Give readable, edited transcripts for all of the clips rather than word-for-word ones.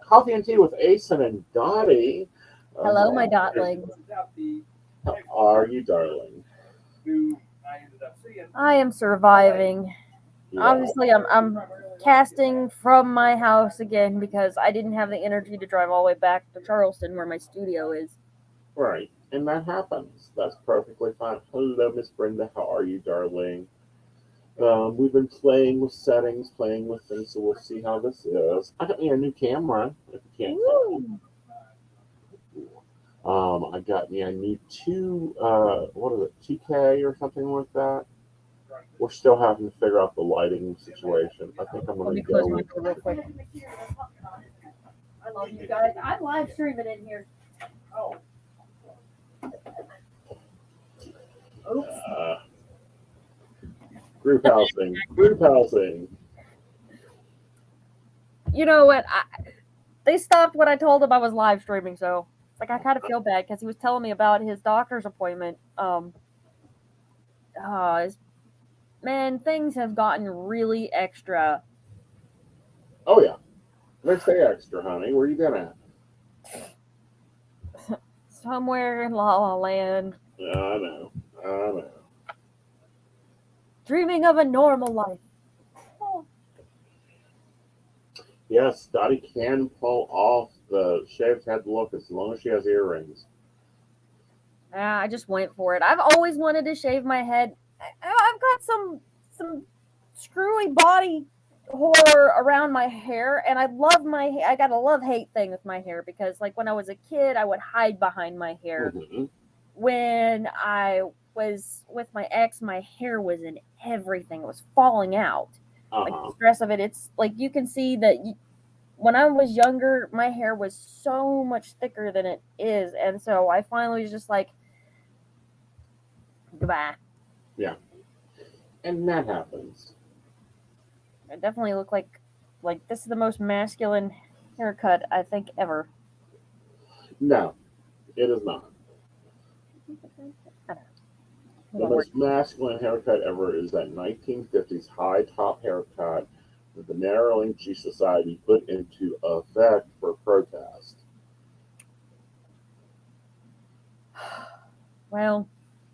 Coffee and Tea with Aeson and Dottie. Hello, my dotlings. How are you, darling? I am surviving. Yeah. Obviously, I'm casting from my house again because I didn't have the energy to drive all the way back to Charleston where my studio is. Right. And that happens. That's perfectly fine. Hello, Miss Brenda. How are you, darling? We've been playing with settings, playing with things, so we'll see how this is. I got me a new camera, if you can't tell. Woo! I got me a new what is it, 2K or something like that. We're still having to figure out the lighting situation. I think I'm Let going me to close go my with. door real quick. I love you guys. I'm live streaming in here. Oops. Group housing. Group housing. You know what? They stopped when I told them I was live streaming, so it's like I kind of feel bad because he was telling me about his doctor's appointment. Man, things have gotten really extra. Oh, yeah. Let's say extra, honey. Where you been at? Somewhere in La La Land, Yeah, I know. I know. dreaming of a normal life. Yes, Dottie can pull off the shaved head look as long as she has earrings. I just went for it. I've always wanted to shave my head. I've got some screwy body horror around my hair, and I love my hair. I got a love-hate thing with my hair because, like, when I was a kid, I would hide behind my hair. Mm-hmm. When I was with my ex, my hair was in everything. It was falling out. Like the stress of it, it's like you can see that when I was younger, my hair was so much thicker than it is, and so I finally was just like, goodbye. Yeah. And that happens. I definitely look like this is the most masculine haircut I think ever. No, it is not. The most masculine haircut ever is that 1950s high top haircut that the Narrowing G Society put into effect for protest. Well,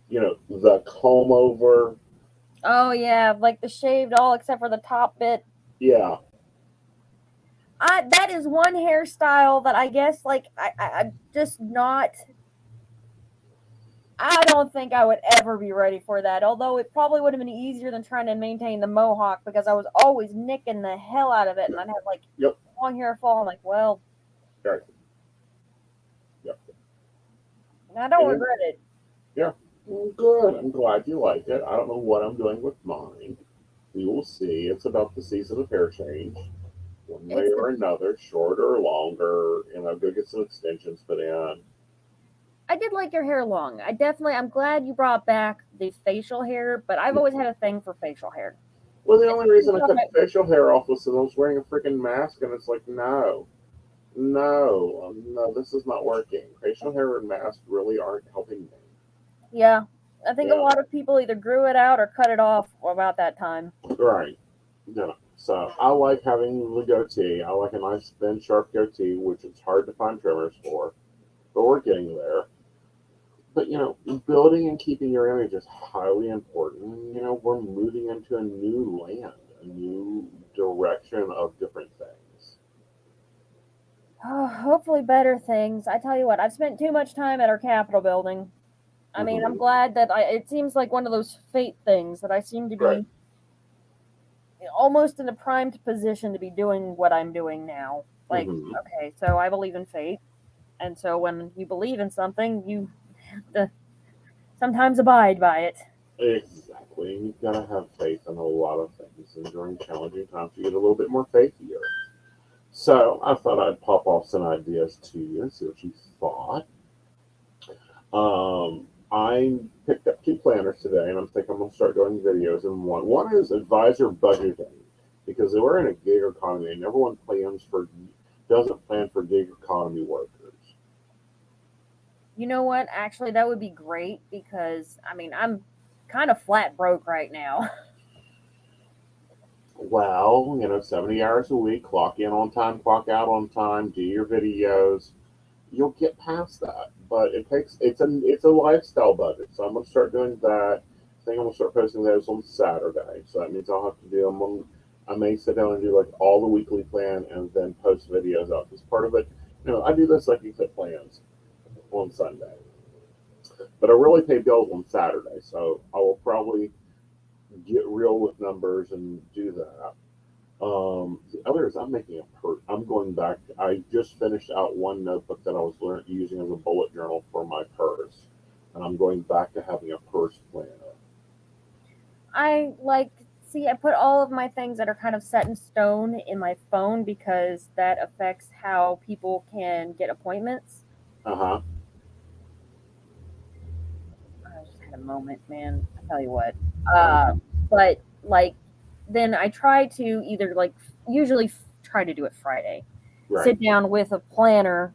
You know, the comb over. oh yeah, like the shaved all except for the top bit. Yeah. That is one hairstyle that I guess like I just not. I don't think I would ever be ready for that. Although it probably would have been easier than trying to maintain the mohawk because I was always nicking the hell out of it, and I'd have like Yep. long hair fall. I'm like, well, Right. Yep. I don't regret it. Yeah. Well, good. I'm glad you like it. I don't know what I'm doing with mine. We will see. It's about the season of hair change. One way or another, shorter or longer. Go get some extensions put in. I did like your hair long. I'm glad you brought back the facial hair, but I've always had a thing for facial hair. Well, the only reason I cut the facial hair off was because I was wearing a freaking mask, and it's like, no, this is not working. Facial hair and masks really aren't helping me. Yeah, I think a lot of people either grew it out or cut it off about that time. Right. Yeah. So I like having the goatee. I like a nice thin, sharp goatee, which it's hard to find trimmers for, but we're getting there. But building and keeping your image is highly important. And we're moving into a new land, a new direction of different things. Oh, hopefully better things. I tell you what, I've spent too much time at our Capitol building. I mean, I'm glad that it seems like one of those fate things that I seem to be almost in a primed position to be doing what I'm doing now. Like, okay, so I believe in fate. And so when you believe in something, you have to sometimes abide by it. Exactly. You've got to have faith in a lot of things. And during challenging times, you get a little bit more faithier. So I thought I'd pop off some ideas to you and see what you thought. I picked up 2 planners today, and I'm thinking I'm going to start doing videos in one. One is advisor budgeting, because we're in a gig economy, and everyone doesn't plan for gig economy workers. You know what? Actually, that would be great because, I mean, I'm kind of flat broke right now. Well, 70 hours a week, clock in on time, clock out on time, do your videos. You'll get past that, but it's a lifestyle budget. So I'm gonna start doing that. I think I'm gonna start posting those on Saturday. So that means I'll have to do them on. I may sit down and do like all the weekly plan and then post videos out. Because part of it, I do this like you clip plans on Sunday, but I really pay bills on Saturday. So I will probably get real with numbers and do that. The other is I'm making a purse. I'm going back. I just finished out one notebook that I was using as a bullet journal for my purse, and I'm going back to having a purse planner. I like see I put all of my things that are kind of set in stone in my phone because that affects how people can get appointments. Uh huh. I just had a moment, man. I tell you what. Uh, but like, then I try to either usually try to do it Friday. Right. Sit down with a planner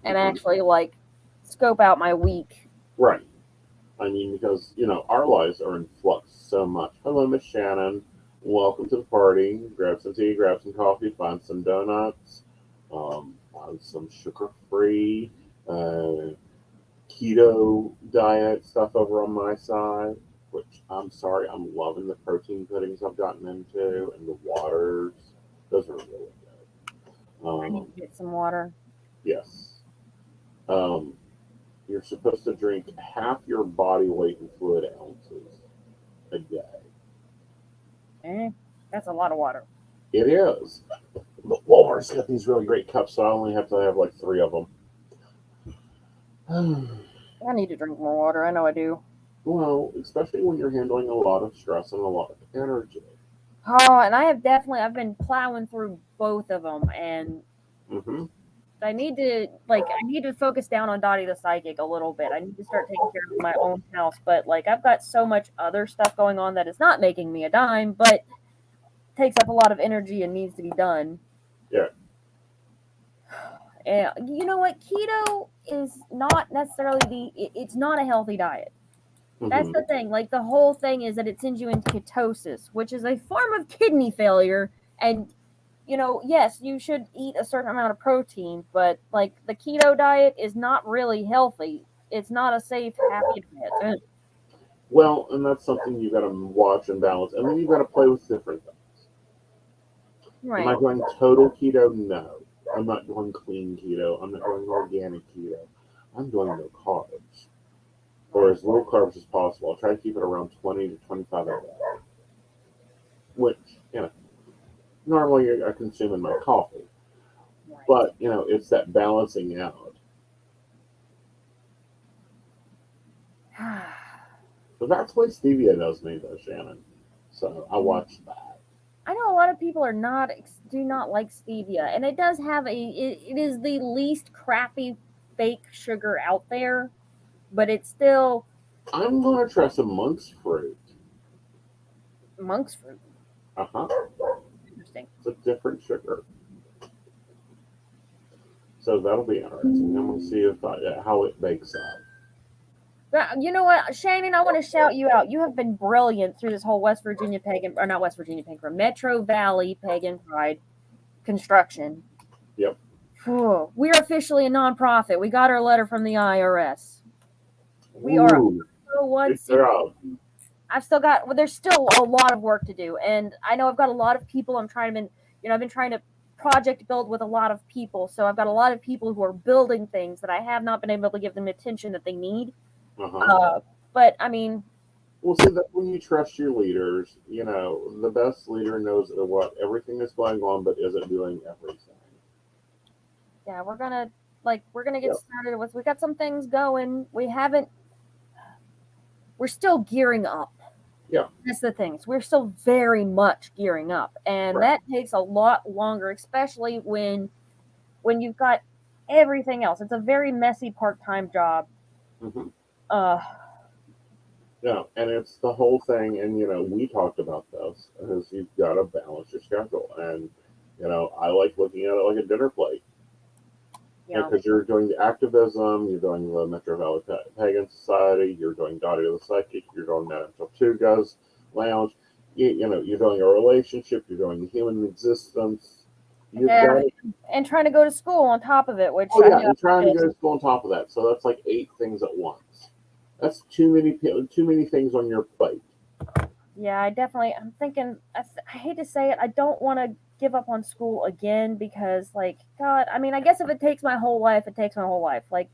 and Hmm. actually scope out my week. Right. I mean, because our lives are in flux so much. Hello, Miss Shannon. Welcome to the party. Grab some tea, grab some coffee, find some donuts, find some sugar-free, keto diet stuff over on my side, which I'm sorry, I'm loving the protein puddings I've gotten into and the waters. Those are really good. I need to get some water. Yes. Um, you're supposed to drink half your body weight in fluid ounces a day. Eh, that's a lot of water. It is. But Walmart's got these really great cups, so I only have to have like three of them. I need to drink more water. I know I do. Well, especially when you're handling a lot of stress and a lot of energy. Oh, and I've been plowing through both of them, and Hmm. I need to focus down on Dottie the Psychic a little bit. I need to start taking care of my own house, but I've got so much other stuff going on that is not making me a dime, but takes up a lot of energy and needs to be done. Yeah. And you know what? Keto is not necessarily it's not a healthy diet. That's Hmm. the thing. The whole thing is that it sends you into ketosis, which is a form of kidney failure. And, yes, you should eat a certain amount of protein, but the keto diet is not really healthy. It's not a safe, happy diet. Well, and that's something you got to watch and balance, and then you got to play with different things. Am I Right. going total keto? No. I'm not going clean keto. I'm not going organic keto. I'm going no carbs, or as low carbs as possible. I'll try to keep it around 20 to 25 a day, which normally I consume in my coffee. Right. But it's that balancing out. So that's why stevia does me, though, Shannon. So I watch that. I know a lot of people do not like stevia, and it does have it is the least crappy fake sugar out there, but it's still I'm gonna try some monk's fruit. monk's fruit. Uh huh. Interesting. It's a different sugar. So that'll be interesting. I'm gonna see how it bakes out. But you know what, Shannon, I want to shout you out. You have been brilliant through this whole West Virginia pagan, or not West Virginia pagan, Metro Valley Pagan Pride construction. Yep. Whew. We are officially a nonprofit. We got our letter from the IRS. We are a Ooh, good 101c. job. There's still a lot of work to do. And I know I've got a lot of people I've been trying to project build with a lot of people. So I've got a lot of people who are building things that I have not been able to give them the attention that they need. Uh huh. But I mean, Well, see that when you trust your leaders, the best leader knows what everything is going on, but isn't doing everything. yeah, we're gonna get Yep. started with. We got some things going. We're still gearing up. Yeah. That's the thing. We're still very much gearing up, and Right. that takes a lot longer, especially when you've got everything else. It's a very messy part-time job. Hmm. Uh, Yeah, and it's the whole thing, and we talked about this, is you've got to balance your schedule, and I like looking at it like a dinner plate. yeah, Because you're doing the activism, you're doing the Metro Valley Pagan Society, you're doing Dottie the Psychic, you're doing Madame Tortuga's Lounge. you're doing a relationship, you're doing human existence. You've Yeah, got to, and trying to go to school on top of it, which oh I yeah, know and trying to just go to school on top of that. So that's like 8 things at once. That's too many things on your plate. yeah, I'm thinking, I hate to say it, I don't want to give up on school again because, like, God, I mean, I guess if it takes my whole life, it takes my whole life. Like,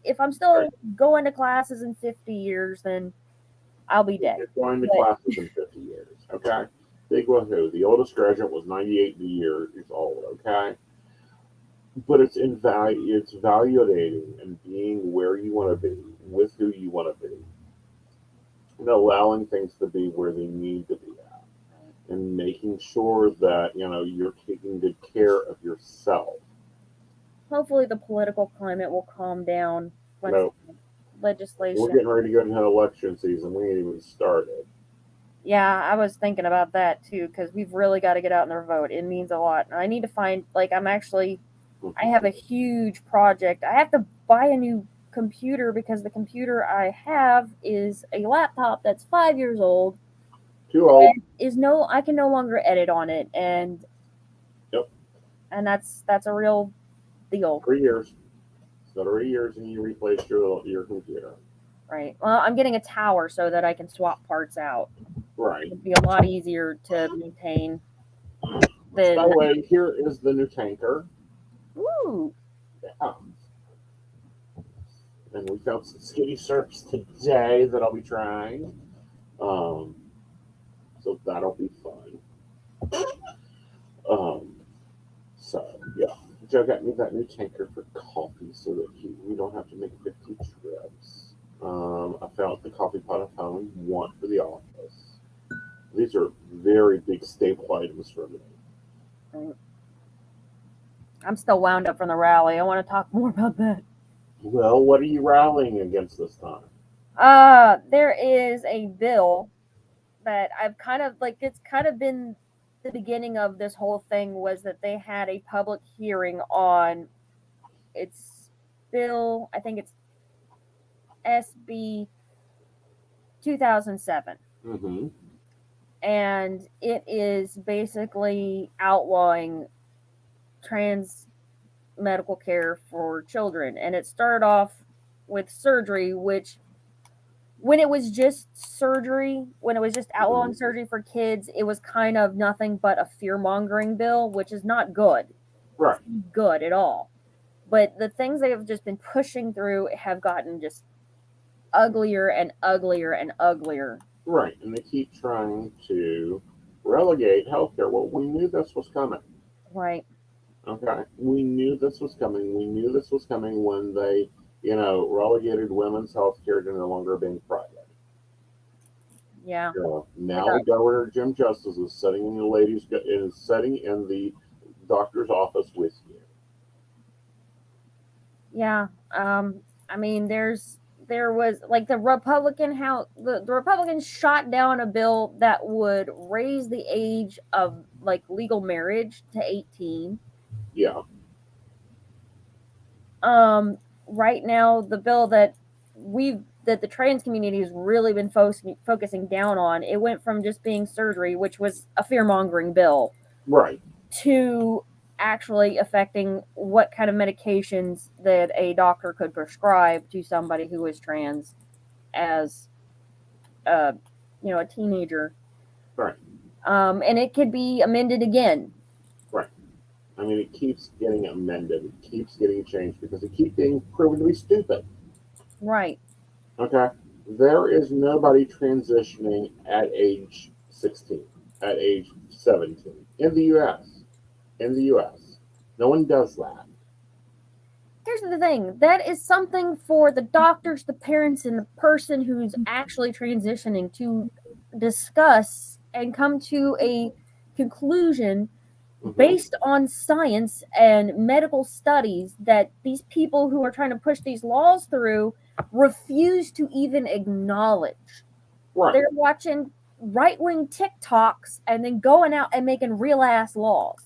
if I'm Right. still going to classes in 50 years, then I'll be dead. You're going to But, classes in 50 years. Okay. Big woohoo. The oldest graduate was 98 years old. Okay. But it's validating and being where you want to be with who you want to be and allowing things to be where they need to be at and making sure that you're taking good care of yourself. hopefully, the political climate will calm down You once know, we're legislation. getting ready to go into election season. We ain't even started. Yeah, I was thinking about that too because we've really got to get out and there vote. It means a lot. And I need to find, like, I have a huge project. I have to buy a new computer because the computer I have is a laptop that's 5 years old Too old. and I can no longer edit on it, and Yep. that's a real deal. 3 years. So 3 years and you replace your computer. Right. Well, I'm getting a tower so that I can swap parts out. Right. It'd be a lot easier to maintain By the than. way, here is the new tanker. Ooh. Um, and we found some skinny syrups today that I'll be trying. Um, so that'll be fun. Um, so yeah, Joe got me that new tanker for coffee so that we don't have to make 50 trips. I found the coffee pot at home, one for the office. These are very big staple items for me. I'm still wound up from the rally. I want to talk more about that. Well, what are you rallying against this time? There is a bill that I've kind of like, it's kind of been the beginning of this whole thing was that they had a public hearing on its bill. I think it's SB 2007. Mm-hmm. And it is basically outlawing trans medical care for children. And it started off with surgery, which when it was just surgery, when it was just outlawing Mm-hmm. surgery for kids, it was kind of nothing but a fear mongering bill, which is not good. Right. Good at all. But the things they have just been pushing through have gotten just uglier and uglier and uglier. Right. And they keep trying to relegate healthcare. Well, we knew this was coming. Right. Okay. We knew this was coming. We knew this was coming when they, relegated women's healthcare to no longer being private. Yeah. Now Governor Jim Justice is sitting in the doctor's office with you. Yeah. I mean, there was like the Republican House, the Republicans shot down a bill that would raise the age of like legal marriage to 18. Yeah. Right now the bill that the trans community has really been focusing down on, it went from just being surgery, which was a fear mongering bill, Right. to actually affecting what kind of medications that a doctor could prescribe to somebody who is trans as a teenager. Right. And it could be amended again. Right. I mean, it keeps getting amended. It keeps getting changed because it keeps being proven to be stupid. Right. Okay. There is nobody transitioning at age 16, at age 17 in the U.S. In the U.S. No one does that. Here's the thing, that is something for the doctors, the parents, and the person who's actually transitioning to discuss and come to a conclusion Mm-hmm. based on science and medical studies that these people who are trying to push these laws through refuse to even acknowledge. Right. They're watching right-wing TikToks and then going out and making real-ass laws.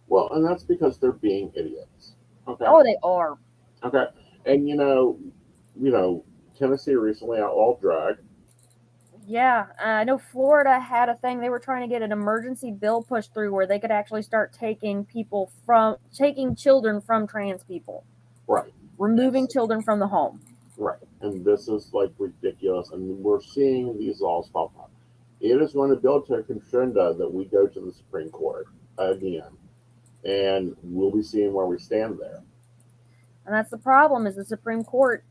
Well, and that's because they're being idiots. Okay. Oh, they are. Okay. And Tennessee recently outlawed drag. Yeah, I know Florida had a thing. They were trying to get an emergency bill pushed through where they could actually start taking children from trans people, Right. removing children from the home. Right. And this is like ridiculous. And we're seeing these laws pop up. It is going to build to a crescendo that we go to the Supreme Court again. And we'll be seeing where we stand there. And that's the problem is the Supreme Court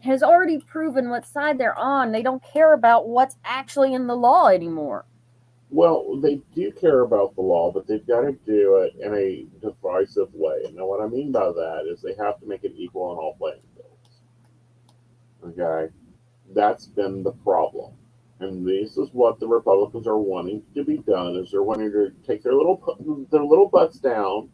has already proven what side they're on. They don't care about what's actually in the law anymore. Well, they do care about the law, but they've got to do it in a divisive way. And now, what I mean by that is they have to make it equal on all playing fields. Okay? That's been the problem. And this is what the Republicans are wanting to be done: is they're wanting to take their little butts down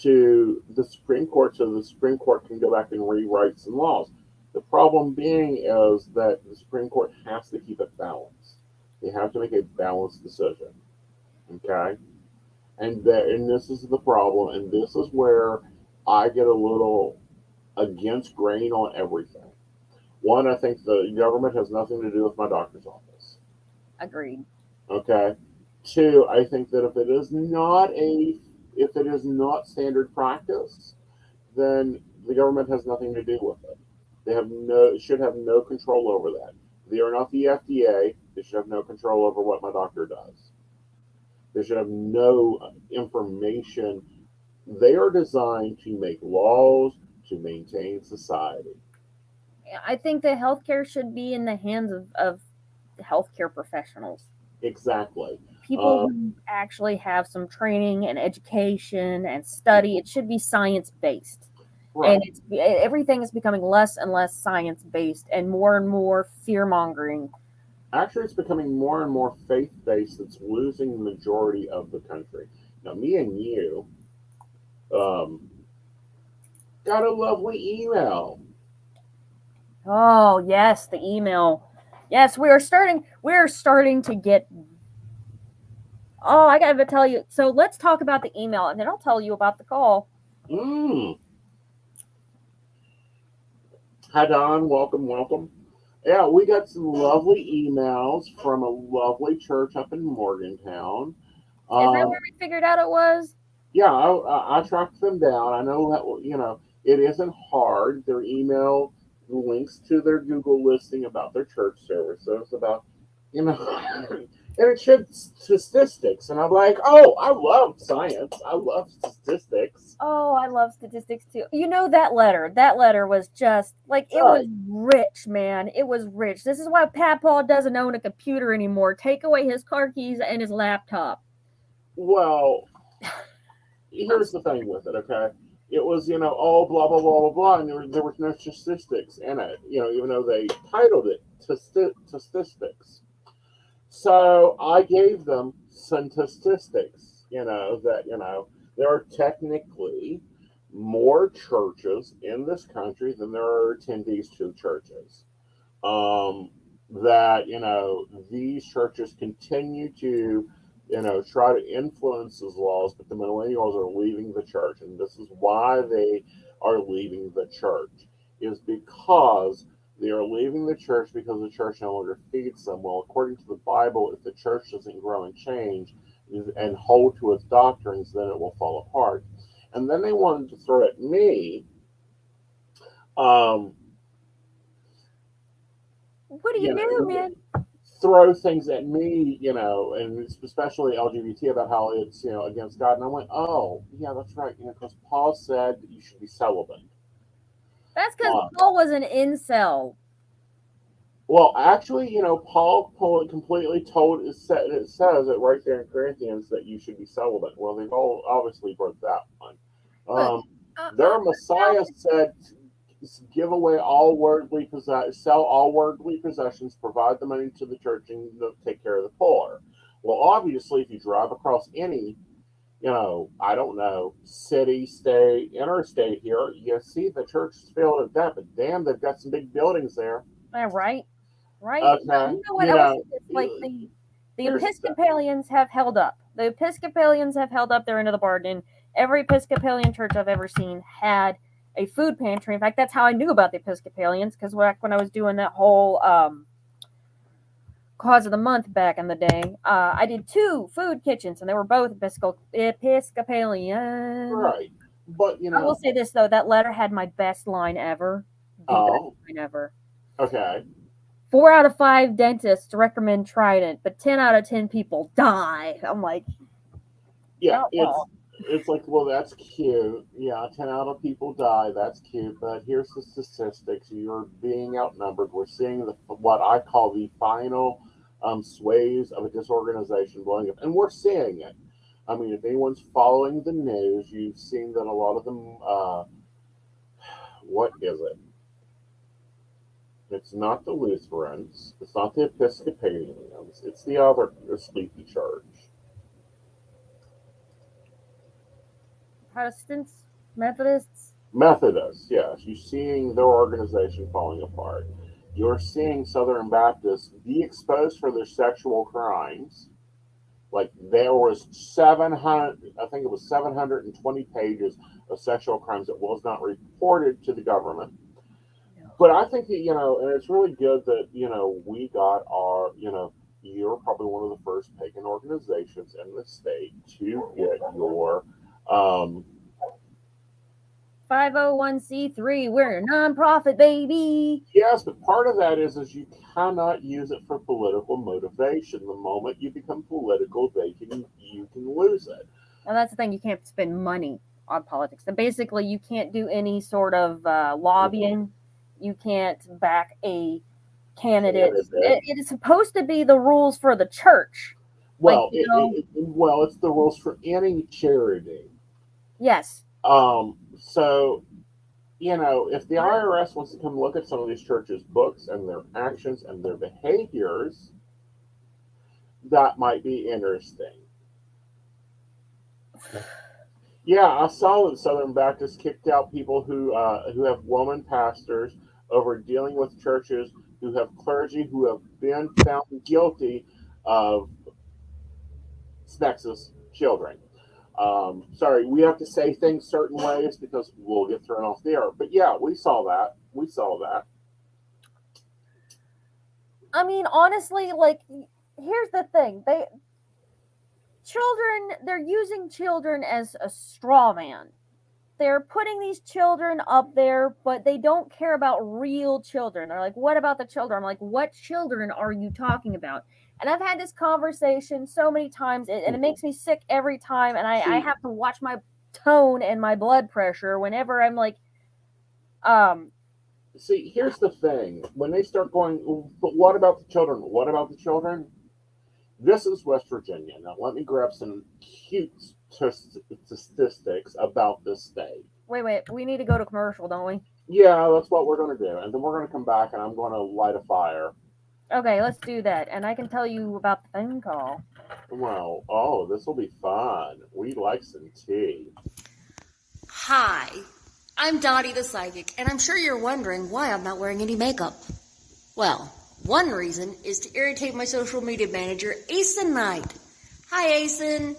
to the Supreme Court so the Supreme Court can go back and rewrite some laws. The problem being is that the Supreme Court has to keep it balanced. They have to make a balanced decision. Okay? And this is the problem, and this is where I get a little against grain on everything. One, I think the government has nothing to do with my doctor's office. Agreed. Okay. Two, I think that if it is not standard practice, then the government has nothing to do with it. Should have no control over that. They are not the FDA. They should have no control over what my doctor does. They should have no information. They are designed to make laws to maintain society. I think that healthcare should be in the hands of healthcare professionals. Exactly. People Uh, who actually have some training and education and study. It should be science based. And right. everything is becoming less and less science based and more fear mongering. Actually, it's becoming more and more faith based. It's losing the majority of the country. Now, me and you um, got a lovely email. Oh yes, the email. Yes, we are starting to get. Oh, I gotta tell you. So let's talk about the email, and then I'll tell you about the call. Mm. Hi, Don. Welcome, welcome. Yeah, we got some lovely emails from a lovely church up in Morgantown. Is that Um, where we figured out it was? yeah, I tracked them down. I know that it isn't hard. Their email links to their Google listing about their church services, about and it showed statistics, and I'm like, oh, I love science. I love statistics. Oh, I love statistics too. You know that letter. That letter was just like it was Right. rich, man. It was rich. This is why Papaw doesn't own a computer anymore. Take away his car keys and his laptop. Well, here's the thing with it, okay? It was, oh, blah, blah, blah, blah, blah, and there was no statistics in it, even though they titled it Statistics. So I gave them some statistics, that, there are technically more churches in this country than there are attendees to churches. That, these churches continue to, try to influence those laws, but the millennials are leaving the church. And this is why they are leaving the church, is because they are leaving the church because the church no longer feeds them. Well, according to the Bible, if the church doesn't grow and change and hold to its doctrines, then it will fall apart. And then they wanted to throw at me, um, What do you you do, know, man? throw things at me, and especially LGBT about how it's, against God. And I went, oh, yeah, that's right, because Paul said that you should be celibate. That's because Uh, Paul was an incel. well, actually, Paul completely it says it right there in Corinthians that you should be celibate. Well, they've all obviously broke that one. Look, Um, I their Messiah said, give away all sell all worldly possessions, provide the money to the church, and take care of the poor. Well, obviously, if you drive across any, I don't know, city, state, interstate here, you see the church is filled with that, but damn, they've got some big buildings there. right, right. Okay, You know what? I will say this: like the here's the thing. Episcopalians have held up. The Episcopalians have held up their end of the bargain. Every Episcopalian church I've ever seen had a food pantry. In fact, that's how I knew about the Episcopalians because back when I was doing that whole cause of the month back in the day. I did 2 food kitchens, and they were both Episcopalian. Right. But, I will say this, though. That letter had my best line ever. The best line ever. Okay. 4 out of 5 dentists recommend Trident, but 10 out of 10 people die. I'm like, yeah, it's like, well, that's cute. Yeah, 10 out of people die. That's cute. But here's the statistics. You're being outnumbered. We're seeing what I call the final sways of a disorganization blowing up. And we're seeing it. I mean, if anyone's following the news, you've seen that a lot of them, what is it? It's not the Lutherans. It's not the Episcopalians. It's the other sleepy church. Protestants? Methodists? Methodists, yes. You're seeing their organization falling apart. You're seeing Southern Baptists be exposed for their sexual crimes. Like there was 700, I think it was 720 pages of sexual crimes that was not reported to the government. But I think that, and it's really good that, we got our, you're probably one of the first pagan organizations in the state to get your 501c3. We're a nonprofit, baby. Yes, but part of that is you cannot use it for political motivation. The moment you become political, you can lose it. Well, that's the thing. You can't spend money on politics. And basically, you can't do any sort of lobbying. Mm-hmm. You can't back a candidate. It is supposed to be the rules for the church. Well, it's the rules for any charity. Yes. So, if the IRS wants to come look at some of these churches' books and their actions and their behaviors, that might be interesting. Yeah, I saw that Southern Baptists kicked out people who have woman pastors over dealing with churches who have clergy who have been found guilty of sexist children. Sorry, we have to say things certain ways because we'll get thrown off the air. But yeah, we saw that. I mean, honestly, like, here's the thing. They're using children as a straw man. They're putting these children up there, but they don't care about real children. They're like, what about the children? I'm like, what children are you talking about? And I've had this conversation so many times, and it makes me sick every time, and I have to watch my tone and my blood pressure whenever I'm like, See, here's the thing. When they start going, but what about the children? What about the children? This is West Virginia. Now, let me grab some cute statistics about this state. Wait. We need to go to commercial, don't we? Yeah, that's what we're going to do. And then we're going to come back, and I'm going to light a fire. Okay, let's do that. And I can tell you about the phone call. Well, this will be fun. We'd like some tea. Hi, I'm Dottie the Psychic, and I'm sure you're wondering why I'm not wearing any makeup. Well, one reason is to irritate my social media manager, Aeson Knight. Hi, Aeson.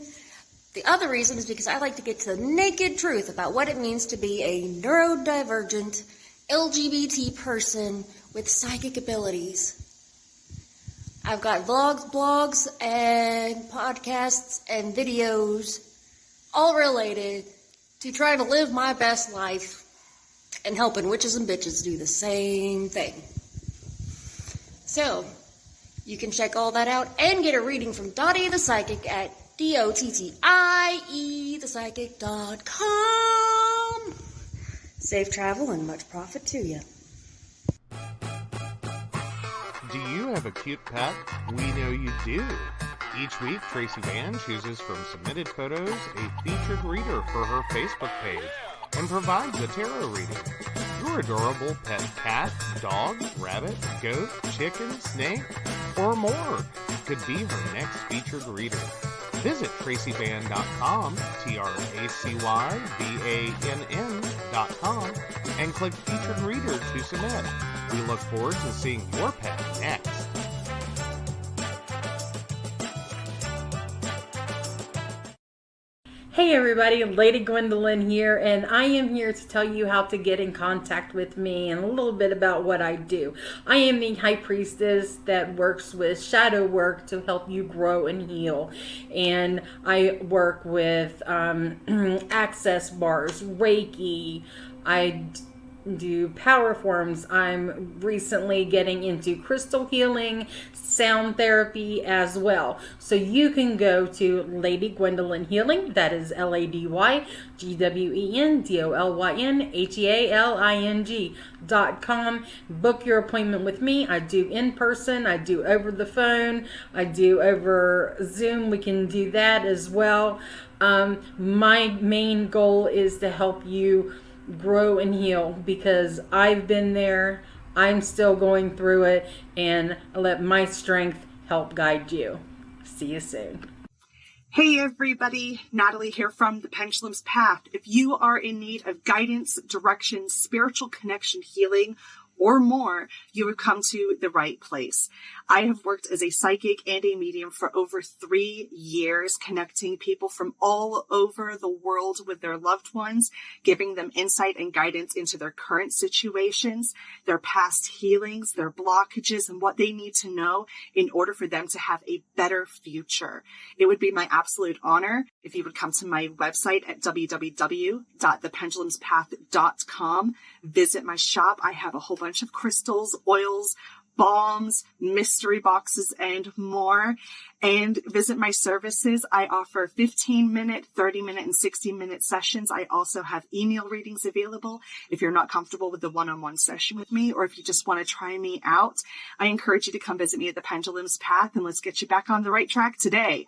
The other reason is because I like to get to the naked truth about what it means to be a neurodivergent LGBT person with psychic abilities. I've got vlogs, blogs, and podcasts and videos all related to trying to live my best life and helping witches and bitches do the same thing. So, you can check all that out and get a reading from Dottie the Psychic at DOTTIEthepsychic.com. Safe travel and much profit to you. Do you have a cute pet? We know you do. Each week, Tracy Van chooses from submitted photos a featured reader for her Facebook page and provides a tarot reading. Your adorable pet cat, dog, rabbit, goat, chicken, snake, or more could be her next featured reader. Visit tracyvann.com, TracyBann.com, and click Featured Reader to submit. We look forward to seeing your pet next. Hey everybody, Lady Gwendolyn here, and I am here to tell you how to get in contact with me and a little bit about what I do. I am the High Priestess that works with shadow work to help you grow and heal. And I work with access bars, Reiki, I do power forms. I'm recently getting into crystal healing, sound therapy as well. So you can go to Lady Gwendolyn Healing, that is LadyGwendolynHealing.com. Book your appointment with me. I do in person, I do over the phone, I do over Zoom. We can do that as well. My main goal is to help you grow and heal, because I've been there, I'm still going through it, and let my strength help guide you. See you soon. Hey everybody, Natalie here from The Pendulum's Path. If you are in need of guidance, direction, spiritual connection, healing, or more, you have come to the right place. I have worked as a psychic and a medium for over 3 years, connecting people from all over the world with their loved ones, giving them insight and guidance into their current situations, their past healings, their blockages, and what they need to know in order for them to have a better future. It would be my absolute honor if you would come to my website at www.thependulumspath.com. Visit my shop. I have a whole bunch of crystals, oils, balms, mystery boxes, and more. And visit my services. I offer 15-minute, 30-minute, and 60-minute sessions. I also have email readings available if you're not comfortable with the one-on-one session with me, or if you just want to try me out. I encourage you to come visit me at the Pendulum's Path, and let's get you back on the right track today.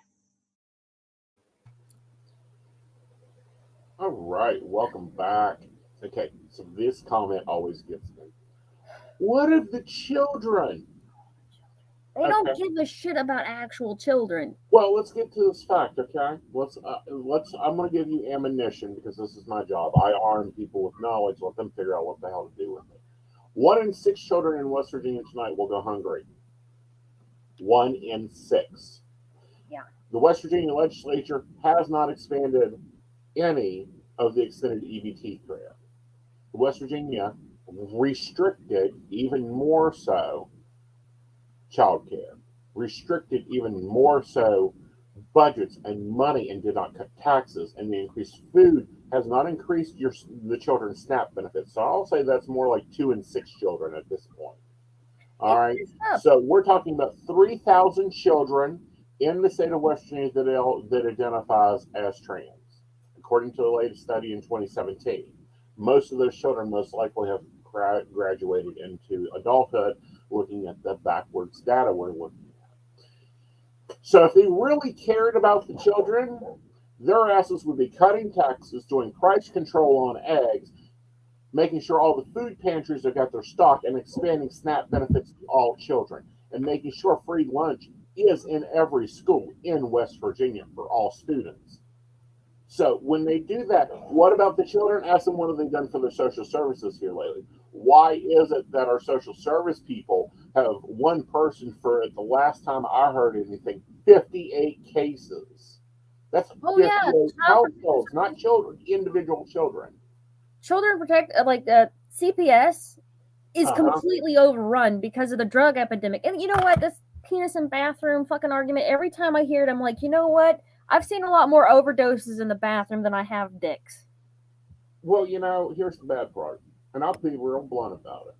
All right, welcome back. Okay, so this comment always gets me. What of the children? They don't give a shit about actual children. Well, let's get to this fact, okay? I'm going to give you ammunition, because this is my job. I arm people with knowledge, let them figure out what the hell to do with it. 1 in 6 children in West Virginia tonight will go hungry. 1 in 6. Yeah. The West Virginia legislature has not expanded any of the extended EBT care. West Virginia restricted even more so child care, restricted even more so budgets and money, and did not cut taxes. And the increased food has not increased the children's SNAP benefits. So I'll say that's more like 2 in 6 children at this point. All right. So we're talking about 3,000 children in the state of West Virginia that identifies as trans, according to the latest study in 2017. Most of those children most likely have graduated into adulthood, looking at the backwards data we're looking at. So if they really cared about the children, their asses would be cutting taxes, doing price control on eggs, making sure all the food pantries have got their stock, and expanding SNAP benefits to all children, and making sure free lunch is in every school in West Virginia for all students. So when they do that, what about the children? Ask them, what have they done for their social services here lately? Why is it that our social service people have one person for, the last time I heard anything, 58 cases? That's 58 households, not children, individual children. Children Protect, CPS is completely overrun because of the drug epidemic. And you know what? This penis and bathroom fucking argument, every time I hear it, I'm like, you know what? I've seen a lot more overdoses in the bathroom than I have dicks. Well, here's the bad part, and I'll be real blunt about it.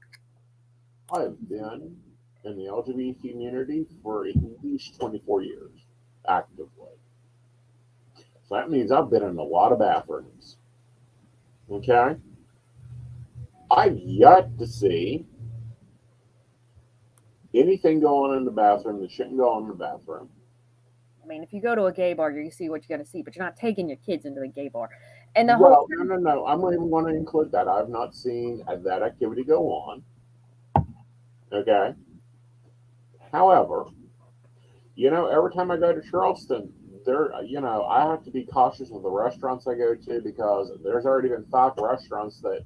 I have been in the LGBT community for at least 24 years, actively. So that means I've been in a lot of bathrooms. Okay? I've yet to see anything going on in the bathroom that shouldn't go on in the bathroom. I mean, if you go to a gay bar, you see what you're going to see, but you're not taking your kids into the gay bar. And No. I'm not even going to include that. I've not seen that activity go on. Okay? However, every time I go to Charleston, I have to be cautious with the restaurants I go to, because there's already been 5 restaurants that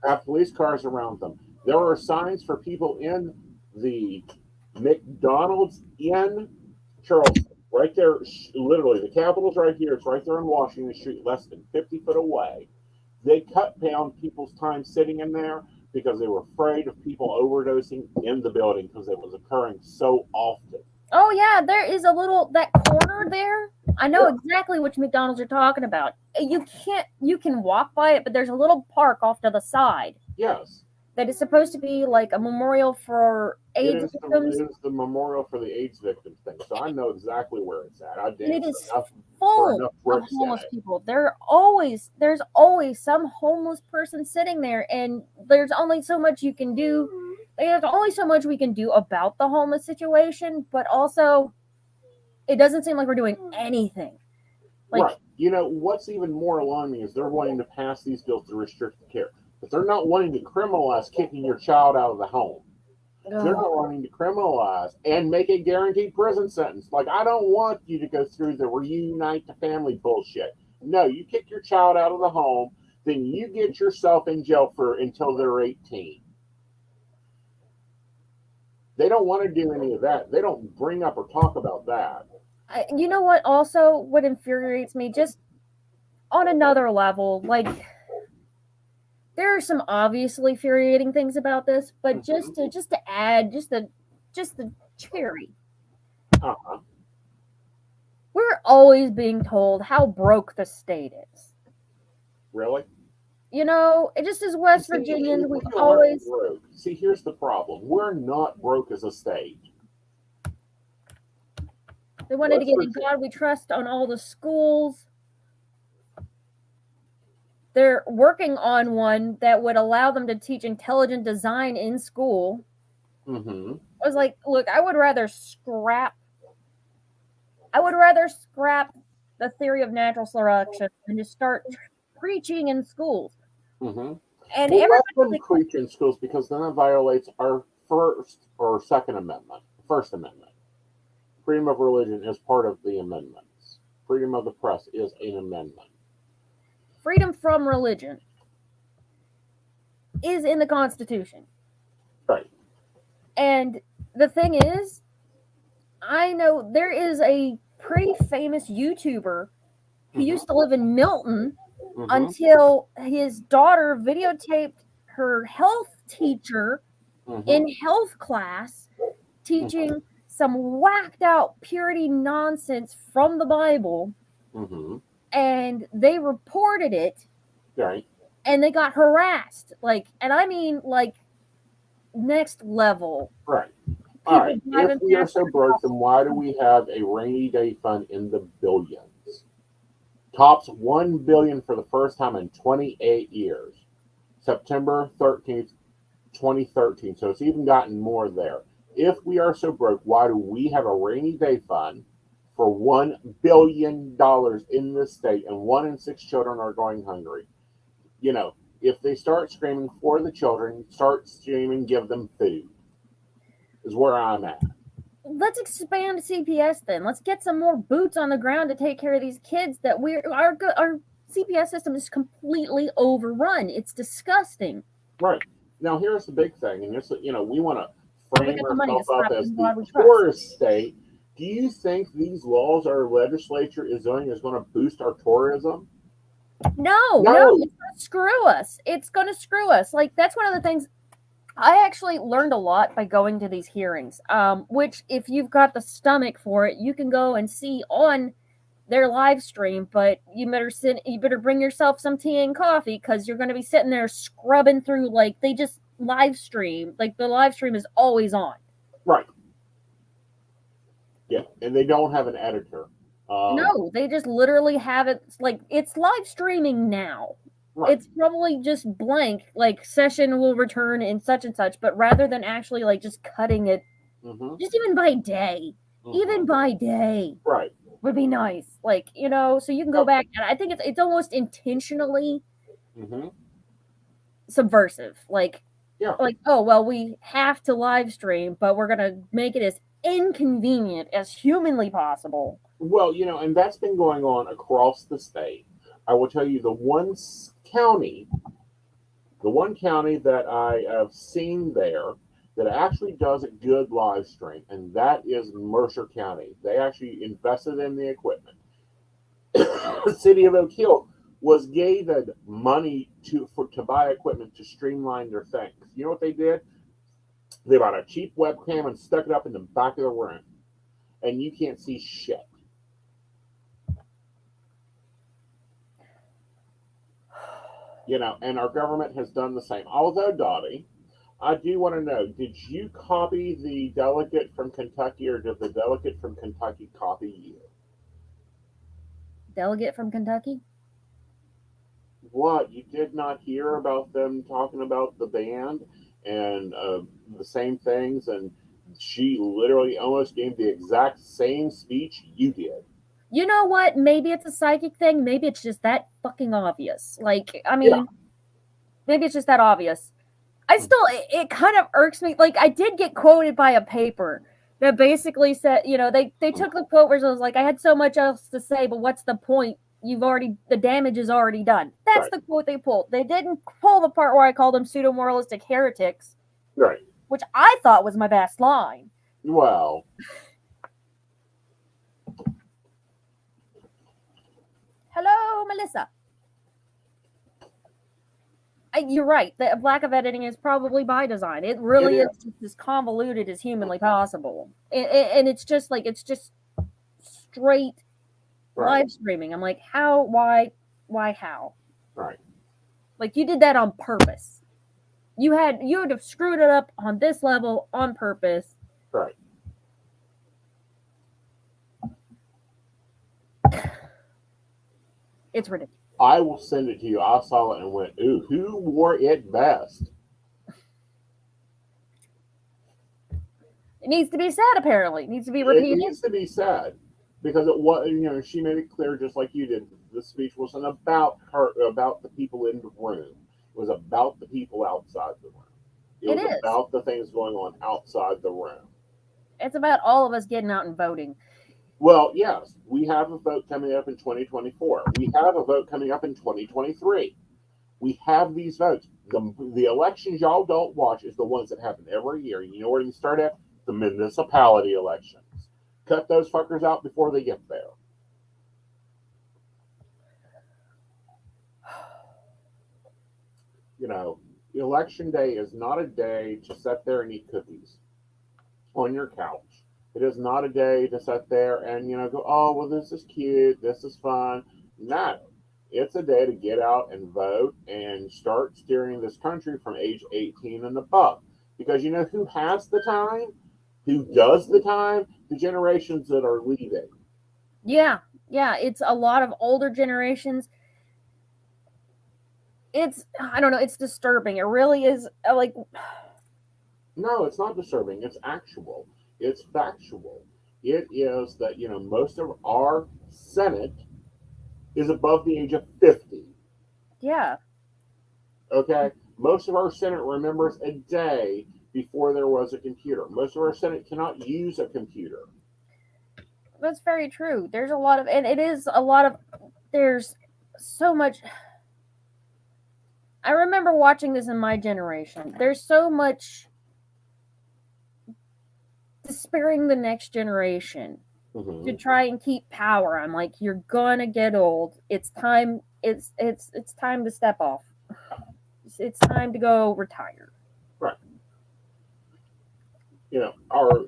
have police cars around them. There are signs for people in the McDonald's in Charleston Right there, literally, the Capitol's right here. It's right there on Washington Street, less than 50 foot away. They cut down people's time sitting in there because they were afraid of people overdosing in the building because it was occurring so often. Oh yeah, there is that corner there. I know exactly which McDonald's you're talking about. You can walk by it, but there's a little park off to the side. Yes. That is supposed to be like a memorial for AIDS victims. It is the memorial for the AIDS victims thing, so I know exactly where it's at. I And it danced is enough full enough of bricks in homeless it. people. There's always some homeless person sitting there, and there's only so much you can do. There's only so much we can do about the homeless situation, but also it doesn't seem like we're doing anything. Like, Right. You know, what's even more alarming is they're wanting to pass these bills to restrict the care. But they're not wanting to criminalize kicking your child out of the home. They're not wanting to criminalize and make a guaranteed prison sentence. Like, I don't want you to go through the reunite the family bullshit. No, you kick your child out of the home, then you get yourself in jail for until they're 18. They don't want to do any of that. They don't bring up or talk about that. you know what? Also, what infuriates me, just on another level, like there are some obviously infuriating things about this, but just to add just the cherry. Uh-huh. We're always being told how broke the state is. Really? You know, it just as West Virginians, we always broke. See, here's the problem. We're not broke as a state. they wanted to get in God We Trust on all the schools. They're working on one that would allow them to teach intelligent design in school. Mm-hmm. I was like, look, I would rather scrap the theory of natural selection and just start preaching in schools. Mm-hmm. And well, everybody let them preach in schools because then it violates our First Amendment. Freedom of religion is part of the amendments. Freedom of the press is an amendment. Freedom from religion is in the Constitution. Right. And the thing is, I know there is a pretty famous YouTuber who used to live in Milton until his daughter videotaped her health teacher in health class teaching some whacked out purity nonsense from the Bible. And they reported it. Right. And they got harassed. And I mean, next level. Right. All right. If we are so broke, then why do we have a rainy day fund in the billions? Tops $1 billion for the first time in 28 years. September 13th, 2013. So it's even gotten more there. If we are so broke, why do we have a rainy day fund for $1 billion in this state, and 1 in 6 children are going hungry? You know, if they start screaming for the children, start screaming, give them food, is where I'm at. Let's expand CPS then. Let's get some more boots on the ground to take care of these kids that our CPS system is completely overrun. It's disgusting. Right. Now, here's the big thing, and this, we want to frame ourselves up as the tourist state. Do you think these laws our legislature is doing is going to boost our tourism? No, it's going to screw us. It's going to screw us. That's one of the things I actually learned a lot by going to these hearings, which if you've got the stomach for it, you can go and see on their live stream, but you better bring yourself some tea and coffee because you're going to be sitting there scrubbing through they just live stream. The live stream is always on. Right. Yeah, and they don't have an editor. No, they just literally have it. It's live streaming now. Right. It's probably just blank, session will return in such and such, but rather than actually just cutting it, just even by day, right, would be nice. So you can go back, and I think it's almost intentionally subversive. Oh well, we have to live stream, but we're gonna make it as inconvenient as humanly possible. Well, and that's been going on across the state. I will tell you the one county that I have seen there that actually does a good live stream, and that is Mercer County. They actually invested in the equipment. The city of Oak Hill was given money to buy equipment to streamline their things. You know what they did? They bought a cheap webcam and stuck it up in the back of the room, and you can't see shit. You know, and our government has done the same. Although, Dottie, I do want to know, did you copy the delegate from Kentucky, or did the delegate from Kentucky copy you? Delegate from Kentucky? What? You did not hear about them talking about the band and the same things, and she literally almost gave the exact same speech you did. You know what? Maybe it's a psychic thing. Maybe it's just that fucking obvious. Like, I mean, maybe it's just that obvious. I still, it kind of irks me. Like, I did get quoted by a paper that basically said, you know, they took the quote where it was like, I had so much else to say, but what's the point? The damage is already done. That's the quote they pulled. They didn't pull the part where I called them pseudo-moralistic heretics. Right. Which I thought was my best line. Well. Hello, Melissa. You're right. The lack of editing is probably by design. It really is just as convoluted as humanly possible. And it's just like, it's just straight live streaming. I'm like, how, why, how? Right. Like, you did that on purpose. You would have screwed it up on this level on purpose. Right. It's ridiculous. I will send it to you. I saw it and went, ooh, who wore it best? It needs to be said, apparently. It needs to be repeated. It needs to be said. Because it was, you know, she made it clear, just like you did, the speech wasn't about her, about the people in the room. It was about the people outside the room. It was about the things going on outside the room. It's about all of us getting out and voting. Well, yes, we have a vote coming up in 2024. We have a vote coming up in 2023. We have these votes. The elections y'all don't watch is the ones that happen every year. You know where you start at? The municipality elections. Cut those fuckers out before they get there. You know, election day is not a day to sit there and eat cookies on your couch. It is not a day to sit there and, you know, go, oh, well, this is cute, this is fun. No. It's a day to get out and vote and start steering this country from age 18 and above. Because you know who has the time? Who does the time? The generations that are leaving. Yeah. It's a lot of older generations. I don't know, it's disturbing. It really is, like... No, it's not disturbing. It's actual. It's factual. It is that, you know, most of our Senate is above the age of 50. Yeah. Okay? Most of our Senate remembers a day before there was a computer. Most of our Senate cannot use a computer. That's very true. There's a lot of, and it is a lot of, there's so much. I remember watching this in my generation. There's so much despairing the next generation to try and keep power. I'm like, you're gonna get old. It's time. It's time to step off. It's time to go retire. Right. You know, our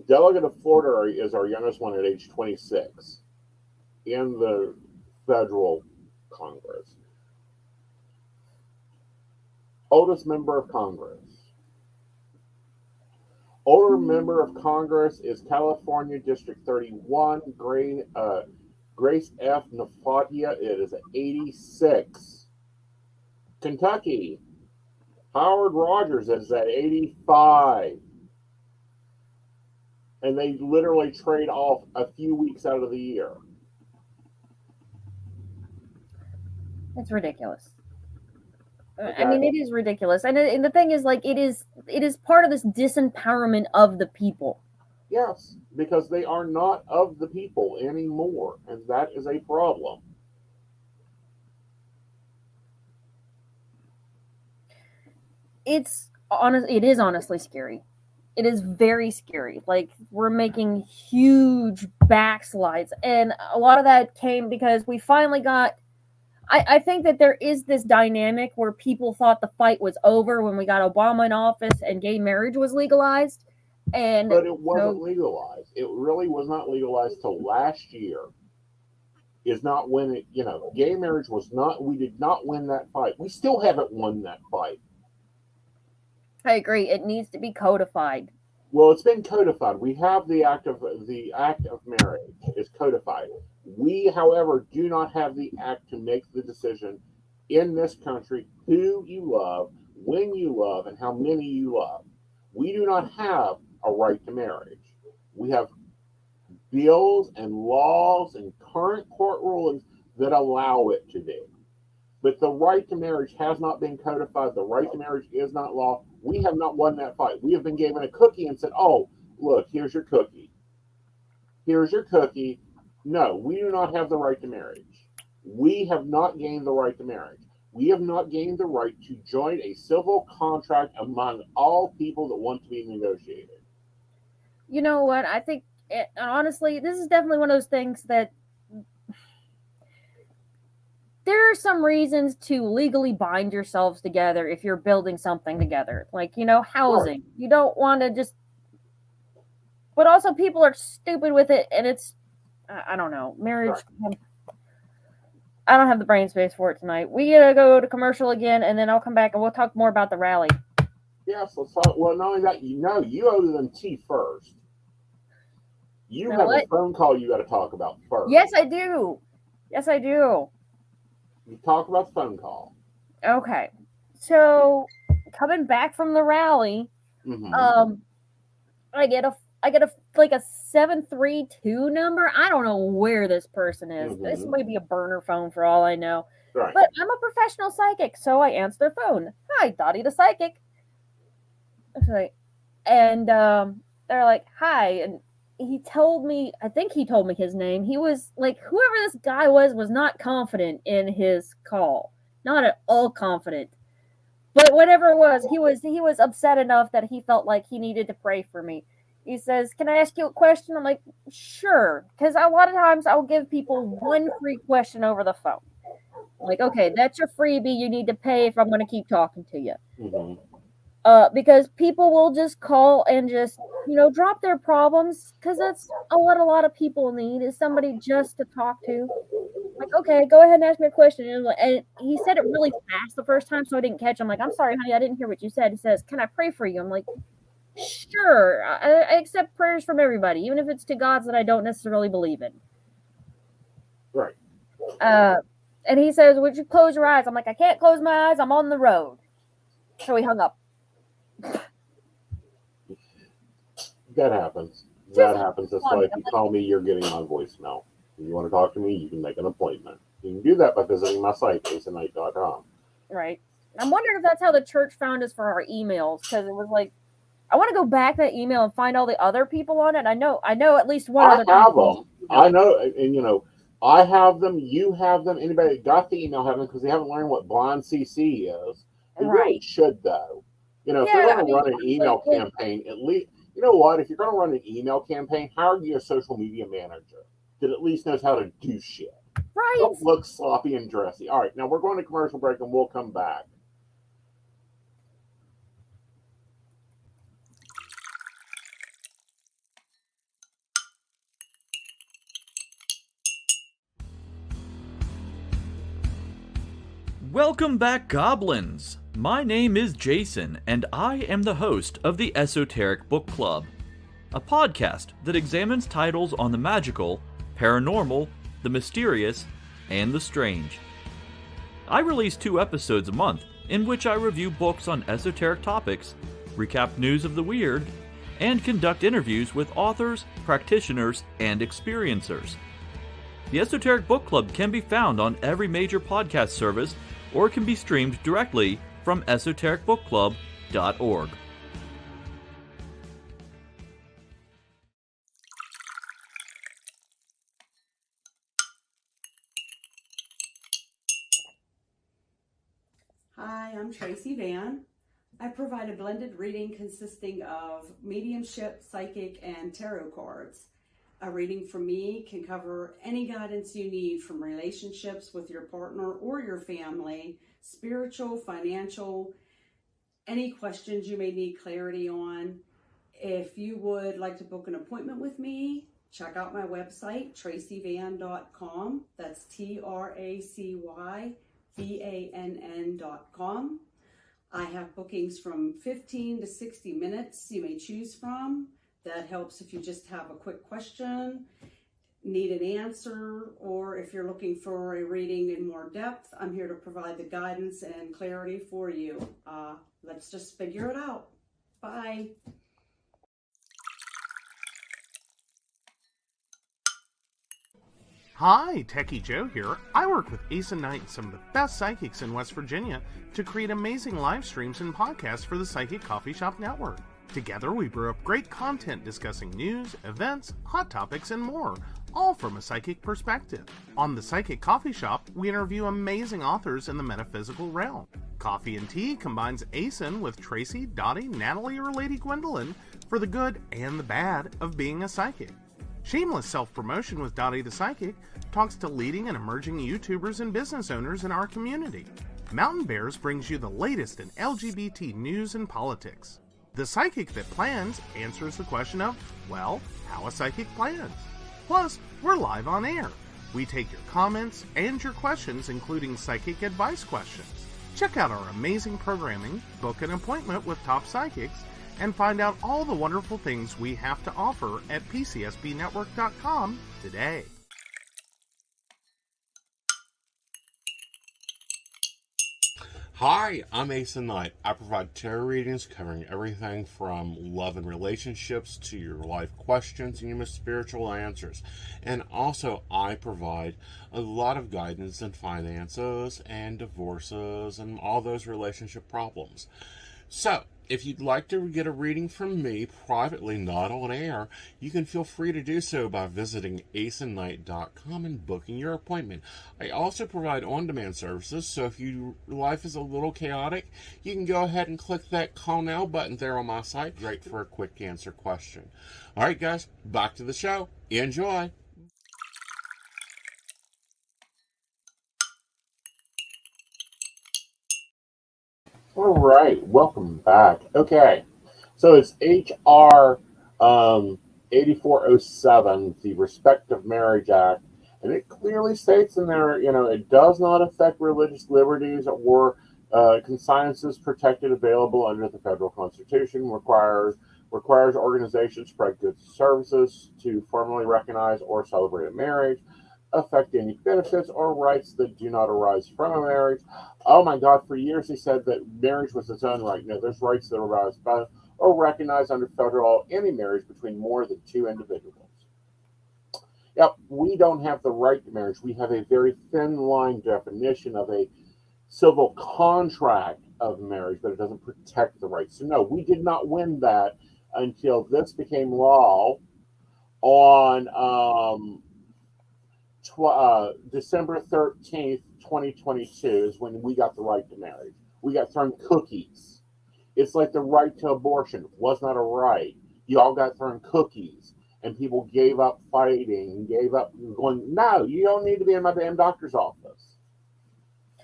delegate of Florida is our youngest one at age 26 in the federal Congress. Oldest member of Congress. Older member of Congress is California District 31, Grace F. Nafatia. It is 86. Kentucky, Howard Rogers is at 85. And they literally trade off a few weeks out of the year. It's ridiculous. Okay. I mean, it is ridiculous. And the thing is, like, it is part of this disempowerment of the people. Yes, because they are not of the people anymore. And that is a problem. It's it is honestly scary. It is very scary. Like, we're making huge backslides. And a lot of that came because we finally got. I think that there is this dynamic where people thought the fight was over when we got Obama in office and gay marriage was legalized. And But it wasn't legalized. It really was not legalized till last year. Is not when it, gay marriage was not, we did not win that fight. We still haven't won that fight. I agree. It needs to be codified. Well, it's been codified. We have the act of marriage is codified. We, however, do not have the act to make the decision in this country who you love, when you love, and how many you love. We do not have a right to marriage. We have bills and laws and current court rulings that allow it to be. But the right to marriage has not been codified. The right to marriage is not law. We have not won that fight. We have been given a cookie and said, oh, look, here's your cookie. Here's your cookie. No, we do not have the right to marriage. We have not gained the right to marriage. We have not gained the right to join a civil contract among all people that want to be negotiated. You know what? I think, honestly, this is definitely one of those things that there are some reasons to legally bind yourselves together if you're building something together. Like, housing. Right. You don't want to just... But also people are stupid with it, and it's... I don't know. Marriage... Right. I don't have the brain space for it tonight. We gotta go to commercial again, and then I'll come back and we'll talk more about the rally. Yes, let's talk. Well, not only that, you owe them tea first. You have a phone call you got to talk about first. Yes, I do. Yes, I do. You talk about the phone call. Okay. So, coming back from the rally, I get a 732 number. I don't know where this person is. This might be a burner phone for all I know. Right. But I'm a professional psychic, so I answer their phone. Hi, Dottie the Psychic. And they're like, hi. And he told me, I think he told me his name. He was like, whoever this guy was not confident in his call. Not at all confident. But whatever it was, he was upset enough that he felt like he needed to pray for me. He says, can I ask you a question? I'm like, sure. Because a lot of times I'll give people one free question over the phone. Like, okay, that's your freebie. You need to pay if I'm going to keep talking to you. Because people will just call and just, drop their problems. Because that's what a lot of people need, is somebody just to talk to. Like, okay, go ahead and ask me a question. And he said it really fast the first time, so I didn't catch him. Like, I'm sorry, honey, I didn't hear what you said. He says, can I pray for you? I'm like, sure. I accept prayers from everybody, even if it's to gods that I don't necessarily believe in. Right. And he says, would you close your eyes? I'm like, I can't close my eyes. I'm on the road. So he hung up. That happens. That happens. That's why if you call me, you're getting my voicemail. If you want to talk to me, you can make an appointment. You can do that by visiting my site, aeonandnight.com. Right. I'm wondering if that's how the church found us for our emails, because it was like, I want to go back that email and find all the other people on it. I know at least one other person. I have them. I know, and I have them. You have them. Anybody that got the email have them, because they haven't learned what blind CC is. They really should, though. If you're going to run an email campaign, at least, you know what? If you're going to run an email campaign, hire you a social media manager that at least knows how to do shit. Right. Don't look sloppy and dressy. All right, now we're going to commercial break and we'll come back. Welcome back, Goblins! My name is Jason, and I am the host of the Esoteric Book Club, a podcast that examines titles on the magical, paranormal, the mysterious, and the strange. I release 2 episodes a month, in which I review books on esoteric topics, recap news of the weird, and conduct interviews with authors, practitioners, and experiencers. The Esoteric Book Club can be found on every major podcast service, or can be streamed directly from esotericbookclub.org. Hi, I'm Tracy Van. I provide a blended reading consisting of mediumship, psychic, and tarot cards. A reading from me can cover any guidance you need from relationships with your partner or your family, spiritual, financial, any questions you may need clarity on. If you would like to book an appointment with me, check out my website, tracyvann.com. That's TracyVann.com. I have bookings from 15 to 60 minutes you may choose from. That helps if you just have a quick question, need an answer, or if you're looking for a reading in more depth, I'm here to provide the guidance and clarity for you. Let's just figure it out. Bye. Hi, Techie Joe here. I work with Aeson and some of the best psychics in West Virginia to create amazing live streams and podcasts for the Psychic Coffee Shop Network. Together, we brew up great content discussing news, events, hot topics, and more, all from a psychic perspective. On the Psychic Coffee Shop, we interview amazing authors in the metaphysical realm. Coffee and Tea combines Aeson with Tracy, Dottie, Natalie, or Lady Gwendolyn for the good and the bad of being a psychic. Shameless Self-Promotion with Dottie the Psychic talks to leading and emerging YouTubers and business owners in our community. Mountain Bears brings you the latest in LGBT news and politics. The Psychic That Plans answers the question of, well, how a psychic plans. Plus, we're live on air. We take your comments and your questions, including psychic advice questions. Check out our amazing programming, book an appointment with top psychics, and find out all the wonderful things we have to offer at PCSBnetwork.com today. Hi, I'm Aeson Knight. I provide tarot readings covering everything from love and relationships to your life questions and your most spiritual answers. And also, I provide a lot of guidance in finances and divorces and all those relationship problems. So, if you'd like to get a reading from me privately, not on air, you can feel free to do so by visiting aesonknight.com and booking your appointment. I also provide on-demand services, so if your life is a little chaotic, you can go ahead and click that call now button there on my site. Great for a quick answer question. All right, guys, back to the show. Enjoy. All right, welcome back. Okay, so it's H.R. 8407, the Respect of Marriage Act, and it clearly states in there, it does not affect religious liberties or consciences protected available under the federal Constitution, requires organizations to provide goods and services to formally recognize or celebrate a marriage, affect any benefits or rights that do not arise from a marriage. Oh my God, for years they said that marriage was its own right. No, there's rights that arise by or recognized under federal law any marriage between more than two individuals. Yep, we don't have the right to marriage. We have a very thin line definition of a civil contract of marriage, but it doesn't protect the rights. So no, we did not win that until this became law on December 13th, 2022 is when we got the right to marriage. We got thrown cookies. It's like the right to abortion. It was not a right. You all got thrown cookies, and people gave up fighting, gave up going, no, you don't need to be in my damn doctor's office.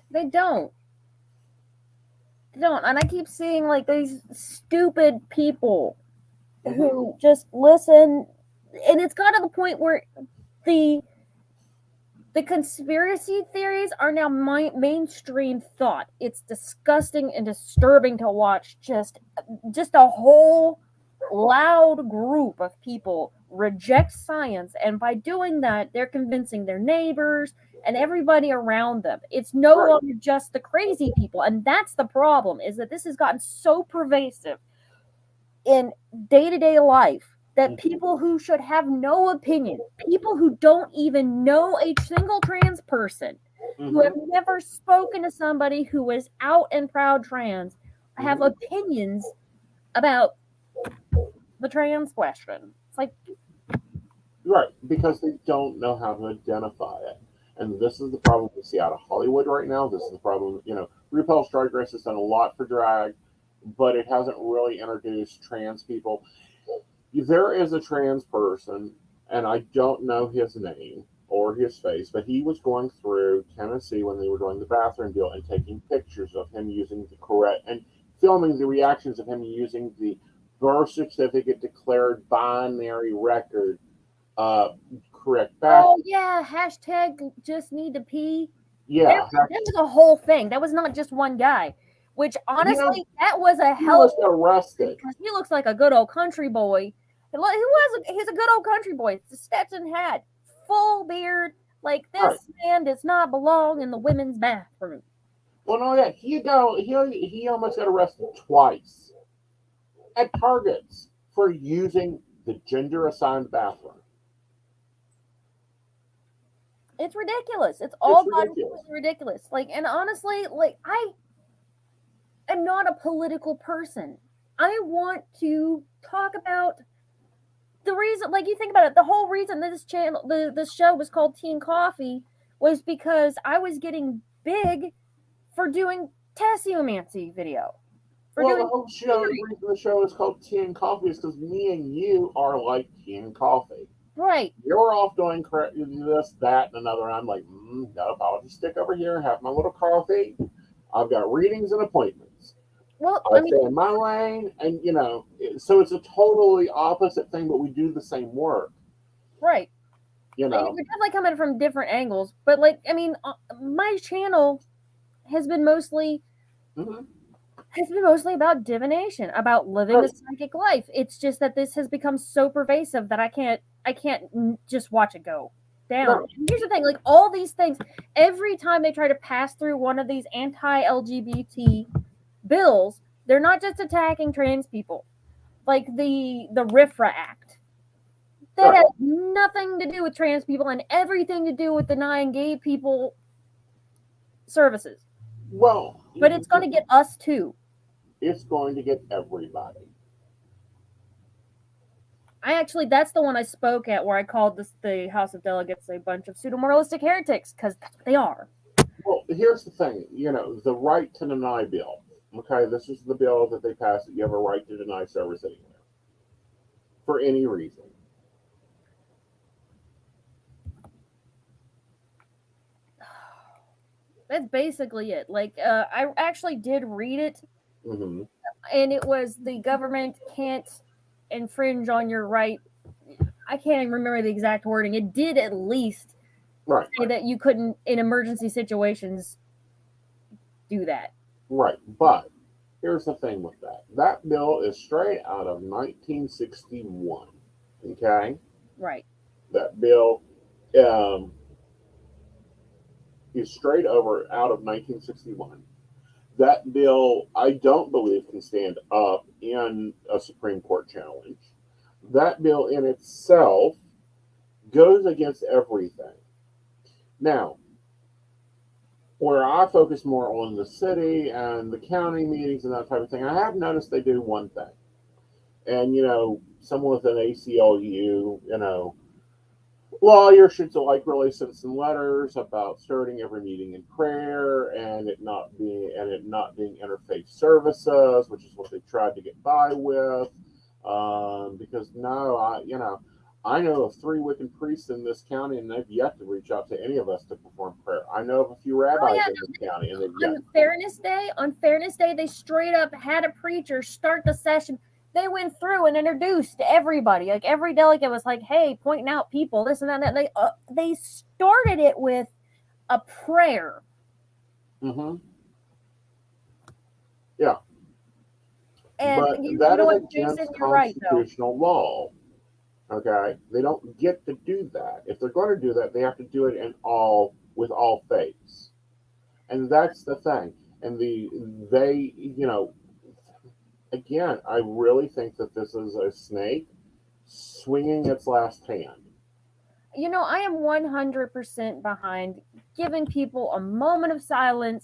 They don't. And I keep seeing like these stupid people who just listen, and it's got to the point where the conspiracy theories are now mainstream thought. It's disgusting and disturbing to watch just a whole loud group of people reject science, and by doing that, they're convincing their neighbors and everybody around them. It's no longer just the crazy people, and that's the problem, is that this has gotten so pervasive in day-to-day life that people who should have no opinion, people who don't even know a single trans person, who have never spoken to somebody who is out and proud trans, have opinions about the trans question. It's like... Right, because they don't know how to identify it. And this is the problem we see out of Hollywood right now. This is the problem, RuPaul's Drag Race has done a lot for drag, but it hasn't really introduced trans people. There is a trans person, and I don't know his name or his face, but he was going through Tennessee when they were doing the bathroom deal and taking pictures of him using the correct and filming the reactions of him using the birth certificate declared binary record correct bathroom. Oh yeah, hashtag just need to pee. Yeah, That was a whole thing. That was not just one guy. Which honestly, that was a he hell was of a arrested. because he looks like a good old country boy. He's a good old country boy. It's a Stetson hat, full beard. Like this Right. man does not belong in the women's bathroom. Well, no, that he almost got arrested twice at Targets for using the gender assigned bathroom. It's ridiculous. It's all ridiculous. ridiculous. Like, and honestly, like I am not a political person. I want to talk about the reason. Like, you think about it, the whole reason this channel, this show was called Tea and Coffee, was because I was getting big for doing Tessiomancy video. Well, the whole show, the reason the show is called Tea and Coffee is because me and you are like tea and coffee. Right. You're off doing this, that, and another. I'm like, nope, I'll just stick over here and have my little coffee. I've got readings and appointments. Well, I stay in my lane, and so it's a totally opposite thing, but we do the same work. Right. We're definitely coming from different angles, but like, I mean, my channel has been mostly about divination, about living a psychic life. It's just that this has become so pervasive that I can't just watch it go down. No. Here's the thing, like all these things, every time they try to pass through one of these anti-LGBT bills, they're not just attacking trans people. Like the RIFRA Act. That has nothing to do with trans people and everything to do with denying gay people services. Well, but it's going to get us too. It's going to get everybody. That's the one I spoke at where I called the House of Delegates a bunch of pseudo-moralistic heretics, because that's what they are. Well, here's the thing, the right to deny bill. Okay, this is the bill that they passed that you have a right to deny service anywhere. For any reason. That's basically it. Like, I actually did read it, and it was the government can't infringe on your right. I can't even remember the exact wording. It did at least say that you couldn't, in emergency situations, do that. Right, but here's the thing with that. That bill is straight out of 1961, okay? Right. That bill is straight out of 1961. That bill, I don't believe, can stand up in a Supreme Court challenge. That bill in itself goes against everything. Now, where I focus more on the city and the county meetings and that type of thing, I have noticed they do one thing. And, someone with an ACLU, lawyer should really send some letters about starting every meeting in prayer and it not being interfaith services, which is what they tried to get by with. Because I know of 3 Wiccan priests in this county, and they've yet to reach out to any of us to perform prayer. I know of a few rabbis in this county, and they've yet. On Fairness Day, they straight up had a preacher start the session. They went through and introduced everybody. Like, every delegate was like, hey, pointing out people, this and that. And they started it with a prayer. Mm-hmm. Yeah. And but that is against constitutional law. Okay? They don't get to do that. If they're going to do that, they have to do it with all faiths. And that's the thing. And again, I really think that this is a snake swinging its last hand. I am 100% behind giving people a moment of silent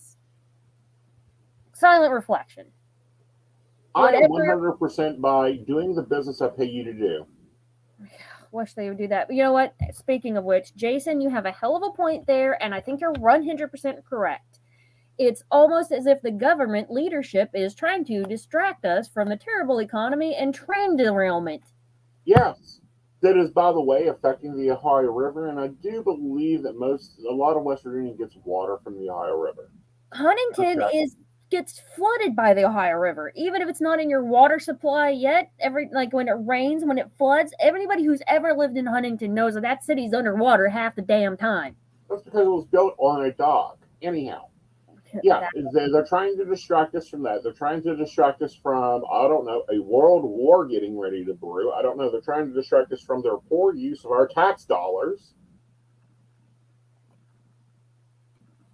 reflection. I am 100% by doing the business I pay you to do. Wish they would do that. But you know what? Speaking of which, Jason, you have a hell of a point there, and I think you're 100% correct. It's almost as if the government leadership is trying to distract us from the terrible economy and train derailment. Yes. That is, by the way, affecting the Ohio River, and I do believe that a lot of West Virginia gets water from the Ohio River. Huntington gets flooded by the Ohio River, even if it's not in your water supply yet. When it rains, when it floods, everybody who's ever lived in Huntington knows that city's underwater half the damn time. That's because it was built on a dock. Anyhow, yeah, they're trying to distract us from that. They're trying to distract us from, I don't know, a world war getting ready to brew. I don't know. They're trying to distract us from their poor use of our tax dollars.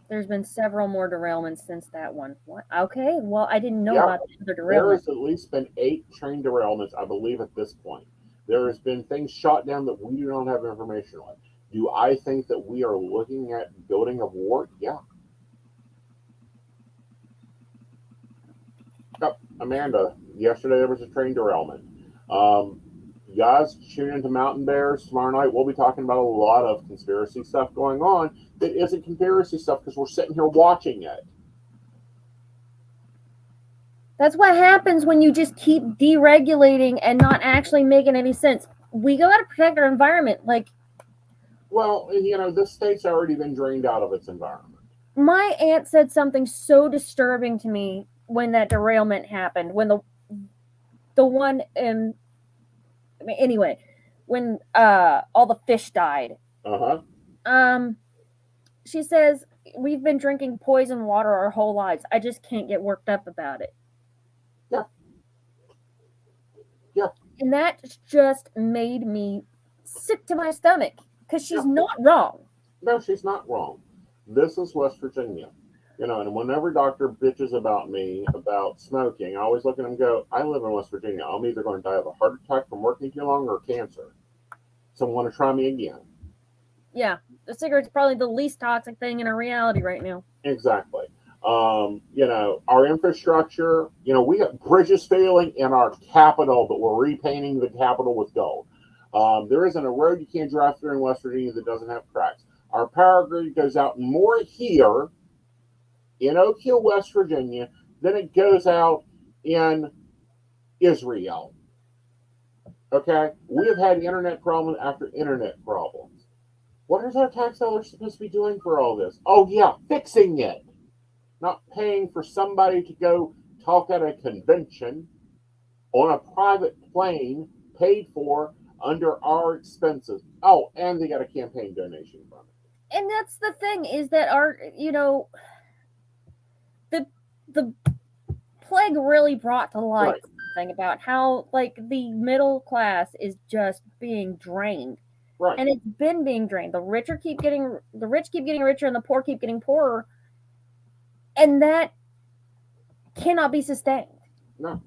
There's been several more derailments since that one. What? Okay, well, I didn't know about the other derailment. There has at least been 8 train derailments, I believe, at this point. There has been things shot down that we do not have information on. Do I think that we are looking at building a war? Yeah. Oh, Amanda, yesterday there was a train derailment. You guys tune into Mountain Bears tomorrow night. We'll be talking about a lot of conspiracy stuff going on that isn't conspiracy stuff because we're sitting here watching it. That's what happens when you just keep deregulating and not actually making any sense. We got to protect our environment. Well, this state's already been drained out of its environment. My aunt said something so disturbing to me when that derailment happened. When the one in... anyway, when all the fish died. She says, we've been drinking poison water our whole lives. I just can't get worked up about it. Yeah. And that just made me sick to my stomach. Because she's not wrong. No, she's not wrong. This is West Virginia. And whenever doctor bitches about me about smoking, I always look at him and go, I live in West Virginia. I'm either going to die of a heart attack from working too long or cancer. So want to try me again. Yeah. The cigarette's probably the least toxic thing in our reality right now. Exactly. Our infrastructure, we got bridges failing in our capital, but we're repainting the capital with gold. There isn't a road you can't drive through in West Virginia that doesn't have cracks. Our power grid goes out more here in Oak Hill, West Virginia, than it goes out in Israel. Okay? We have had internet problem after internet problems. What is our tax dollars supposed to be doing for all this? Oh, yeah, fixing it. Not paying for somebody to go talk at a convention on a private plane paid for under our expenses. Oh, and they got a campaign donation from it. And that's the thing, is that our, the plague really brought to light something about how, the middle class is just being drained. Right. And it's been being drained. The rich keep getting richer and the poor keep getting poorer. And that cannot be sustained. No,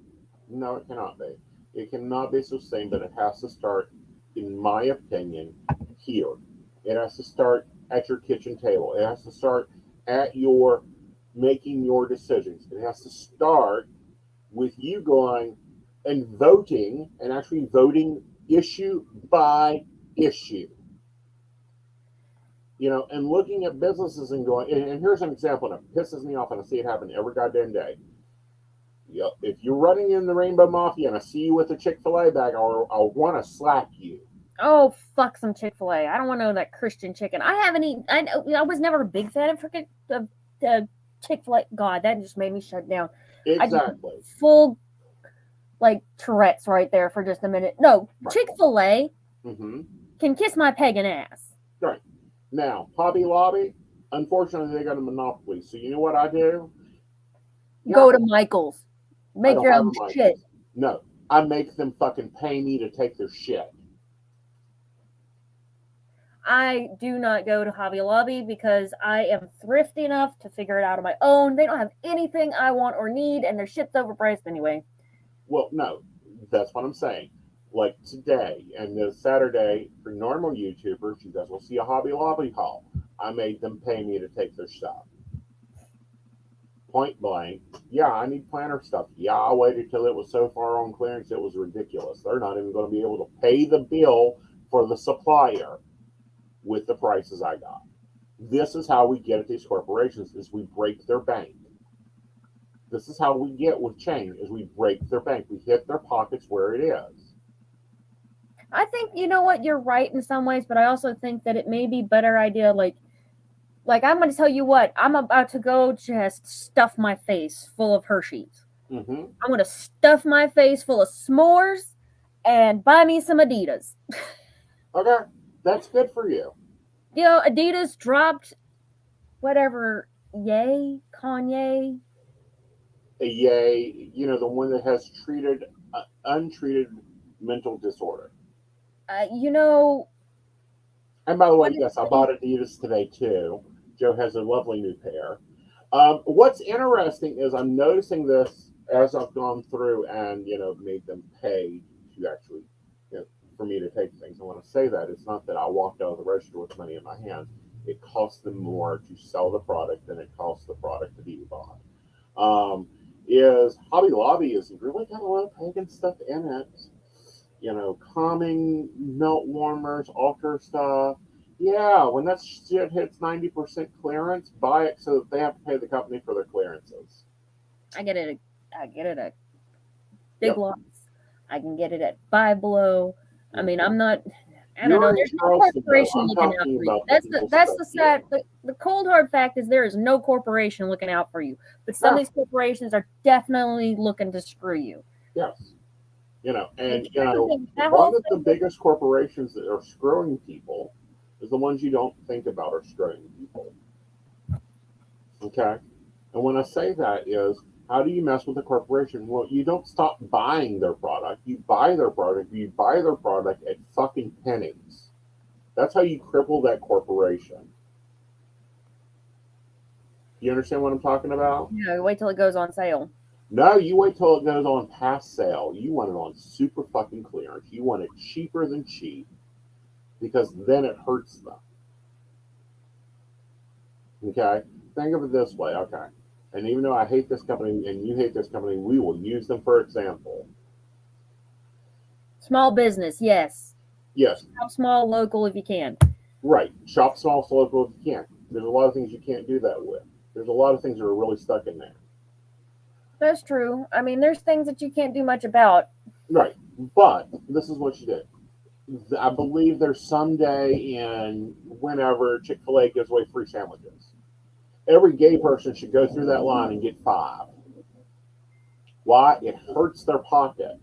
it cannot be. It cannot be sustained, but it has to start, in my opinion, here. It has to start at your kitchen table. It has to start at your making your decisions. It has to start with you going and voting, and actually voting issue by issue. And looking at businesses and going, and here's an example, and it pisses me off, and I see it happen every goddamn day. Yep. If you're running in the Rainbow Mafia and I see you with a Chick-fil-A bag, I'll want to slap you. Oh, fuck some Chick-fil-A. I don't want to know that Christian chicken. I was never a big fan of Chick-fil-A. God, that just made me shut down. Exactly. Full, Tourette's right there for just a minute. No, right. Chick-fil-A can kiss my pagan ass. Right. Now, Hobby Lobby, unfortunately, they got a monopoly. So you know what I do? Go to Michael's. Make your own shit. No, I make them fucking pay me to take their shit. I do not go to Hobby Lobby because I am thrifty enough to figure it out on my own. They don't have anything I want or need, and their shit's overpriced anyway. Well, no, that's what I'm saying. Like today and this Saturday, for normal YouTubers, you guys will see a Hobby Lobby haul. I made them pay me to take their stuff. Point blank. Yeah, I need planner stuff. Yeah, I waited till it was so far on clearance it was ridiculous. They're not even going to be able to pay the bill for the supplier with the prices I got. This is how we get at these corporations, is we break their bank. This is how we get with change, is we break their bank. We hit their pockets where it is. I think, you know what, you're right in some ways, but I also think that it may be a better idea, like I'm going to tell you what, I'm about to go just stuff my face full of Hershey's. Mm-hmm. I'm going to stuff my face full of s'mores and buy me some Adidas. Okay, that's good for you. You know, Adidas dropped whatever, Kanye. Yay, you know, the one that has treated untreated mental disorder. You know, and by the way, yes, I bought Adidas today too. Joe has a lovely new pair. What's interesting is I'm noticing this as I've gone through and, you know, made them pay to actually, you know, for me to take things. I want to say that it's not that I walked out of the register with money in my hands. It costs them more to sell the product than it costs the product to be bought. Is Hobby Lobby has really got a lot of pagan stuff in it. You know, calming, melt warmers, altar stuff. Yeah, when that shit hits 90% clearance, buy it so that they have to pay the company for their clearances. I get it at Big Lots. I can get it at Five Below. I mean, I'm not. I don't know. There's no corporation looking out for you. That's the sad. The cold hard fact is there is no corporation looking out for you. But some of these corporations are definitely looking to screw you. Yes. You know, and you know, one of the biggest corporations that are screwing people is the ones you don't think about are screwing people. Okay? And when I say that is, how do you mess with a corporation? Well, you don't stop buying their product. You buy their product. You buy their product at fucking pennies. That's how you cripple that corporation. You understand what I'm talking about? Yeah, wait till it goes on sale. No, you wait till it goes on past sale. You want it on super fucking clearance. You want it cheaper than cheap because then it hurts them. Okay? Think of it this way. Okay. And even though I hate this company and you hate this company, we will use them for example. Small business, yes. Yes. Shop small, local if you can. Right. Shop small, local if you can. There's a lot of things you can't do that with. There's a lot of things that are really stuck in there. That's true. I mean, there's things that you can't do much about. Right. But this is what you did. I believe there's someday in whenever Chick-fil-A gives away free sandwiches. Every gay person should go through that line and get 5. Why? It hurts their pocket.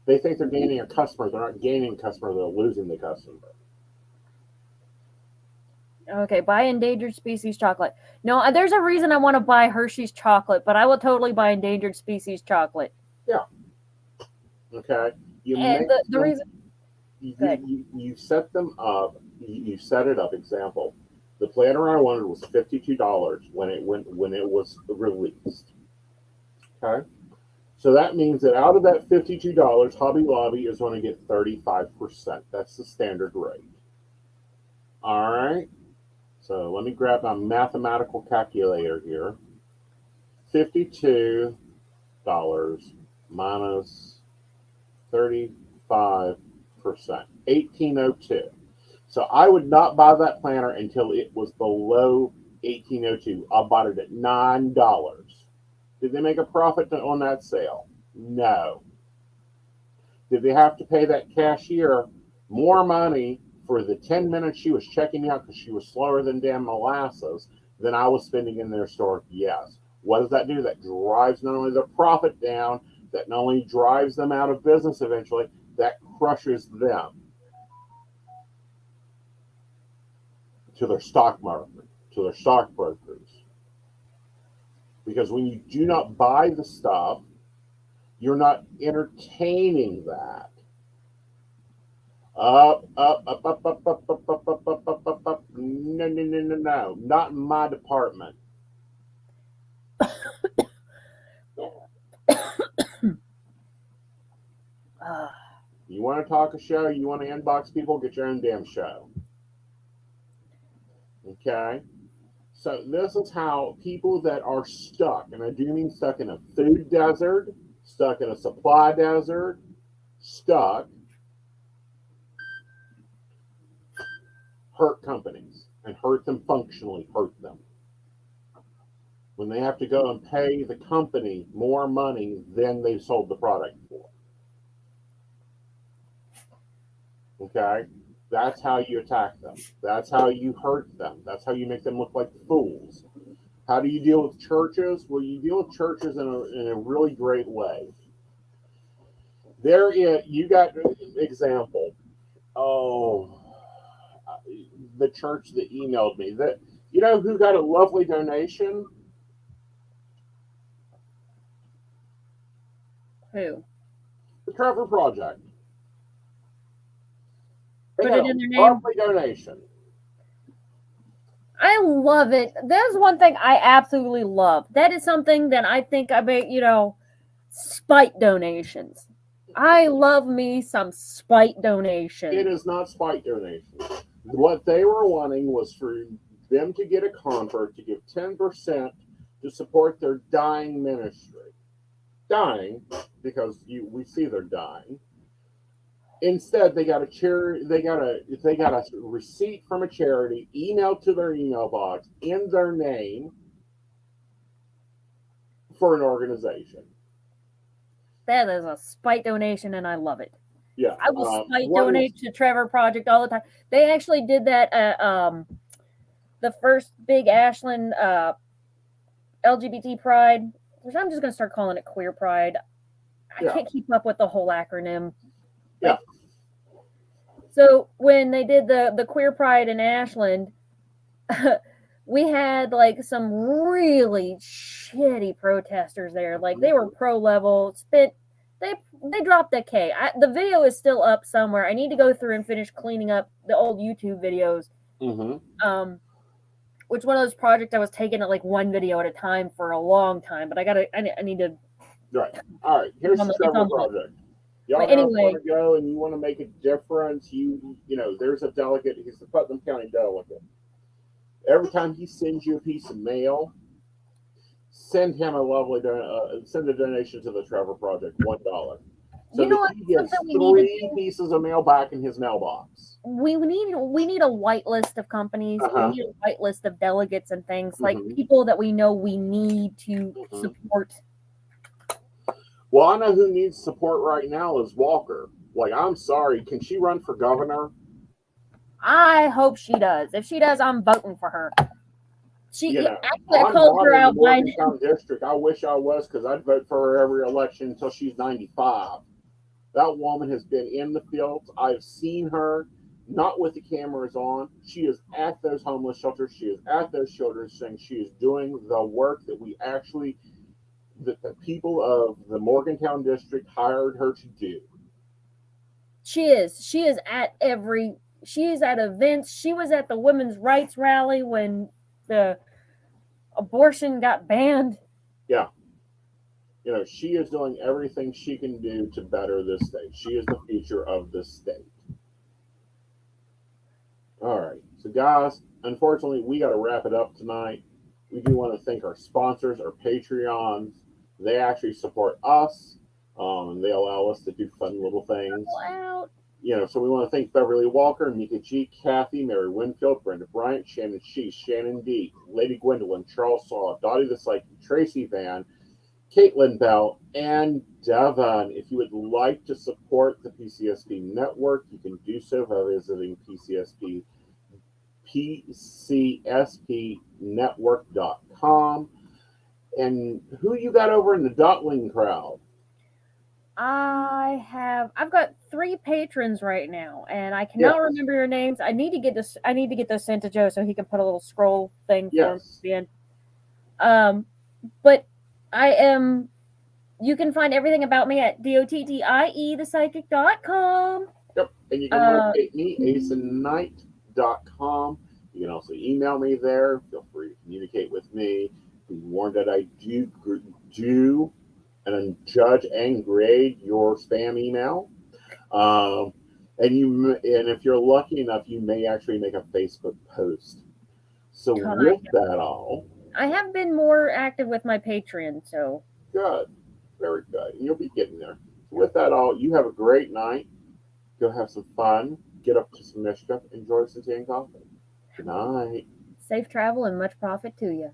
They think they're gaining a customer. They're not gaining a customer. They're losing the customer. Okay, buy endangered species chocolate. No, there's a reason I want to buy Hershey's chocolate, but I will totally buy endangered species chocolate. Yeah. Okay. You and the reason you set them up. You set it up. Example. The planner I wanted was $52 when it was released. Okay. So that means that out of that $52, Hobby Lobby is going to get 35%. That's the standard rate. All right. So let me grab my mathematical calculator here. $52 minus 35%. $18.02. So I would not buy that planner until it was below $18.02. I bought it at $9. Did they make a profit on that sale? No. Did they have to pay that cashier more money for the 10 minutes she was checking me out because she was slower than damn molasses than I was spending in their store? Yes. What does that do? That drives not only their profit down, that not only drives them out of business eventually, that crushes them to their stock market, to their stock brokers. Because when you do not buy the stuff, you're not entertaining that. Up. No. Not in my department. You want to talk a show? You want to inbox people? Get your own damn show. Okay? So this is how people that are stuck, and I do mean stuck in a food desert, stuck in a supply desert, stuck, hurt companies. and hurt them functionally, hurt them. When they have to go and pay the company more money than they sold the product for. Okay? That's how you attack them. That's how you hurt them. That's how you make them look like fools. How do you deal with churches? Well, you deal with churches in a really great way. You got an example. Oh, the church that emailed me. You know who got a lovely donation? Who? The Trevor Project. They Put got it in their a name. lovely donation. I love it. That's one thing I absolutely love. That is something that I think I make, spite donations. I love me some spite donations. It is not spite donations. What they were wanting was for them to get a convert to give 10% to support their dying ministry. Dying, because we see they're dying. Instead, they got a receipt from a charity emailed to their email box in their name for an organization. That is a spite donation, and I love it. Yeah, I will spite donate to Trevor Project all the time. They actually did that at the first big Ashland LGBT Pride, which I'm just going to start calling it Queer Pride. I can't keep up with the whole acronym. Yeah. So when they did the Queer Pride in Ashland, we had like some really shitty protesters there. Like they were pro level, they dropped a K. The video is still up somewhere. I need to go through and finish cleaning up the old YouTube videos. Mm-hmm. Which one of those projects I was taking at like one video at a time for a long time, but I need to. Right. All right. Here's the Trevor Project. Y'all want to go and you want to make a difference. You know, there's a delegate. He's the Putnam County delegate. Every time he sends you a piece of mail, send him send a donation to the Trevor Project, $1. So you know what? He gets 3 pieces of mail back in his mailbox. We need a white list of companies. Uh-huh. We need a white list of delegates and things like people that we know we need to support. Well, I know who needs support right now is Walker. Like, I'm sorry, can she run for governor? I hope she does. If she does, I'm voting for her. Actually, I I'm called her out. Morgantown District. I wish I was, because I'd vote for her every election until she's 95. That woman has been in the fields. I've seen her, not with the cameras on. She is at those homeless shelters. She is at those children's things. She is doing the work that the people of the Morgantown District hired her to do. She is at events. She was at the women's rights rally when the abortion got banned. Yeah. You know, she is doing everything she can do to better this state. She is the future of this state. All right. So, guys, unfortunately, we got to wrap it up tonight. We do want to thank our sponsors, our Patreons. They actually support us, and they allow us to do fun little things. Wow. You know, so we want to thank Beverly Walker, Mika G, Kathy, Mary Winfield, Brenda Bryant, Shannon Sheesh, Shannon D, Lady Gwendolyn, Charles Saw, Dottie the Psychic, Tracy Van, Caitlin Bell, and Devon. If you would like to support the PCSP network, you can do so by visiting PCSPnetwork.com. And who you got over in the Dotling crowd? I've got 3 patrons right now, and I cannot remember your names. I need to get those sent to Joe so he can put a little scroll thing for me at the end. But you can find everything about me at DOTTIE Yep. And you can locate me, aesonknight.com. You can also email me there. Feel free to communicate with me. Be warned that I do and judge and grade your spam email. And if you're lucky enough, you may actually make a Facebook post. So with that all, I have been more active with my Patreon, so good, very good, and you'll be getting there. So with that all, you have a great night. Go have some fun. Get up to some mischief. Enjoy some tea and coffee. Good night. Safe travel and much profit to you.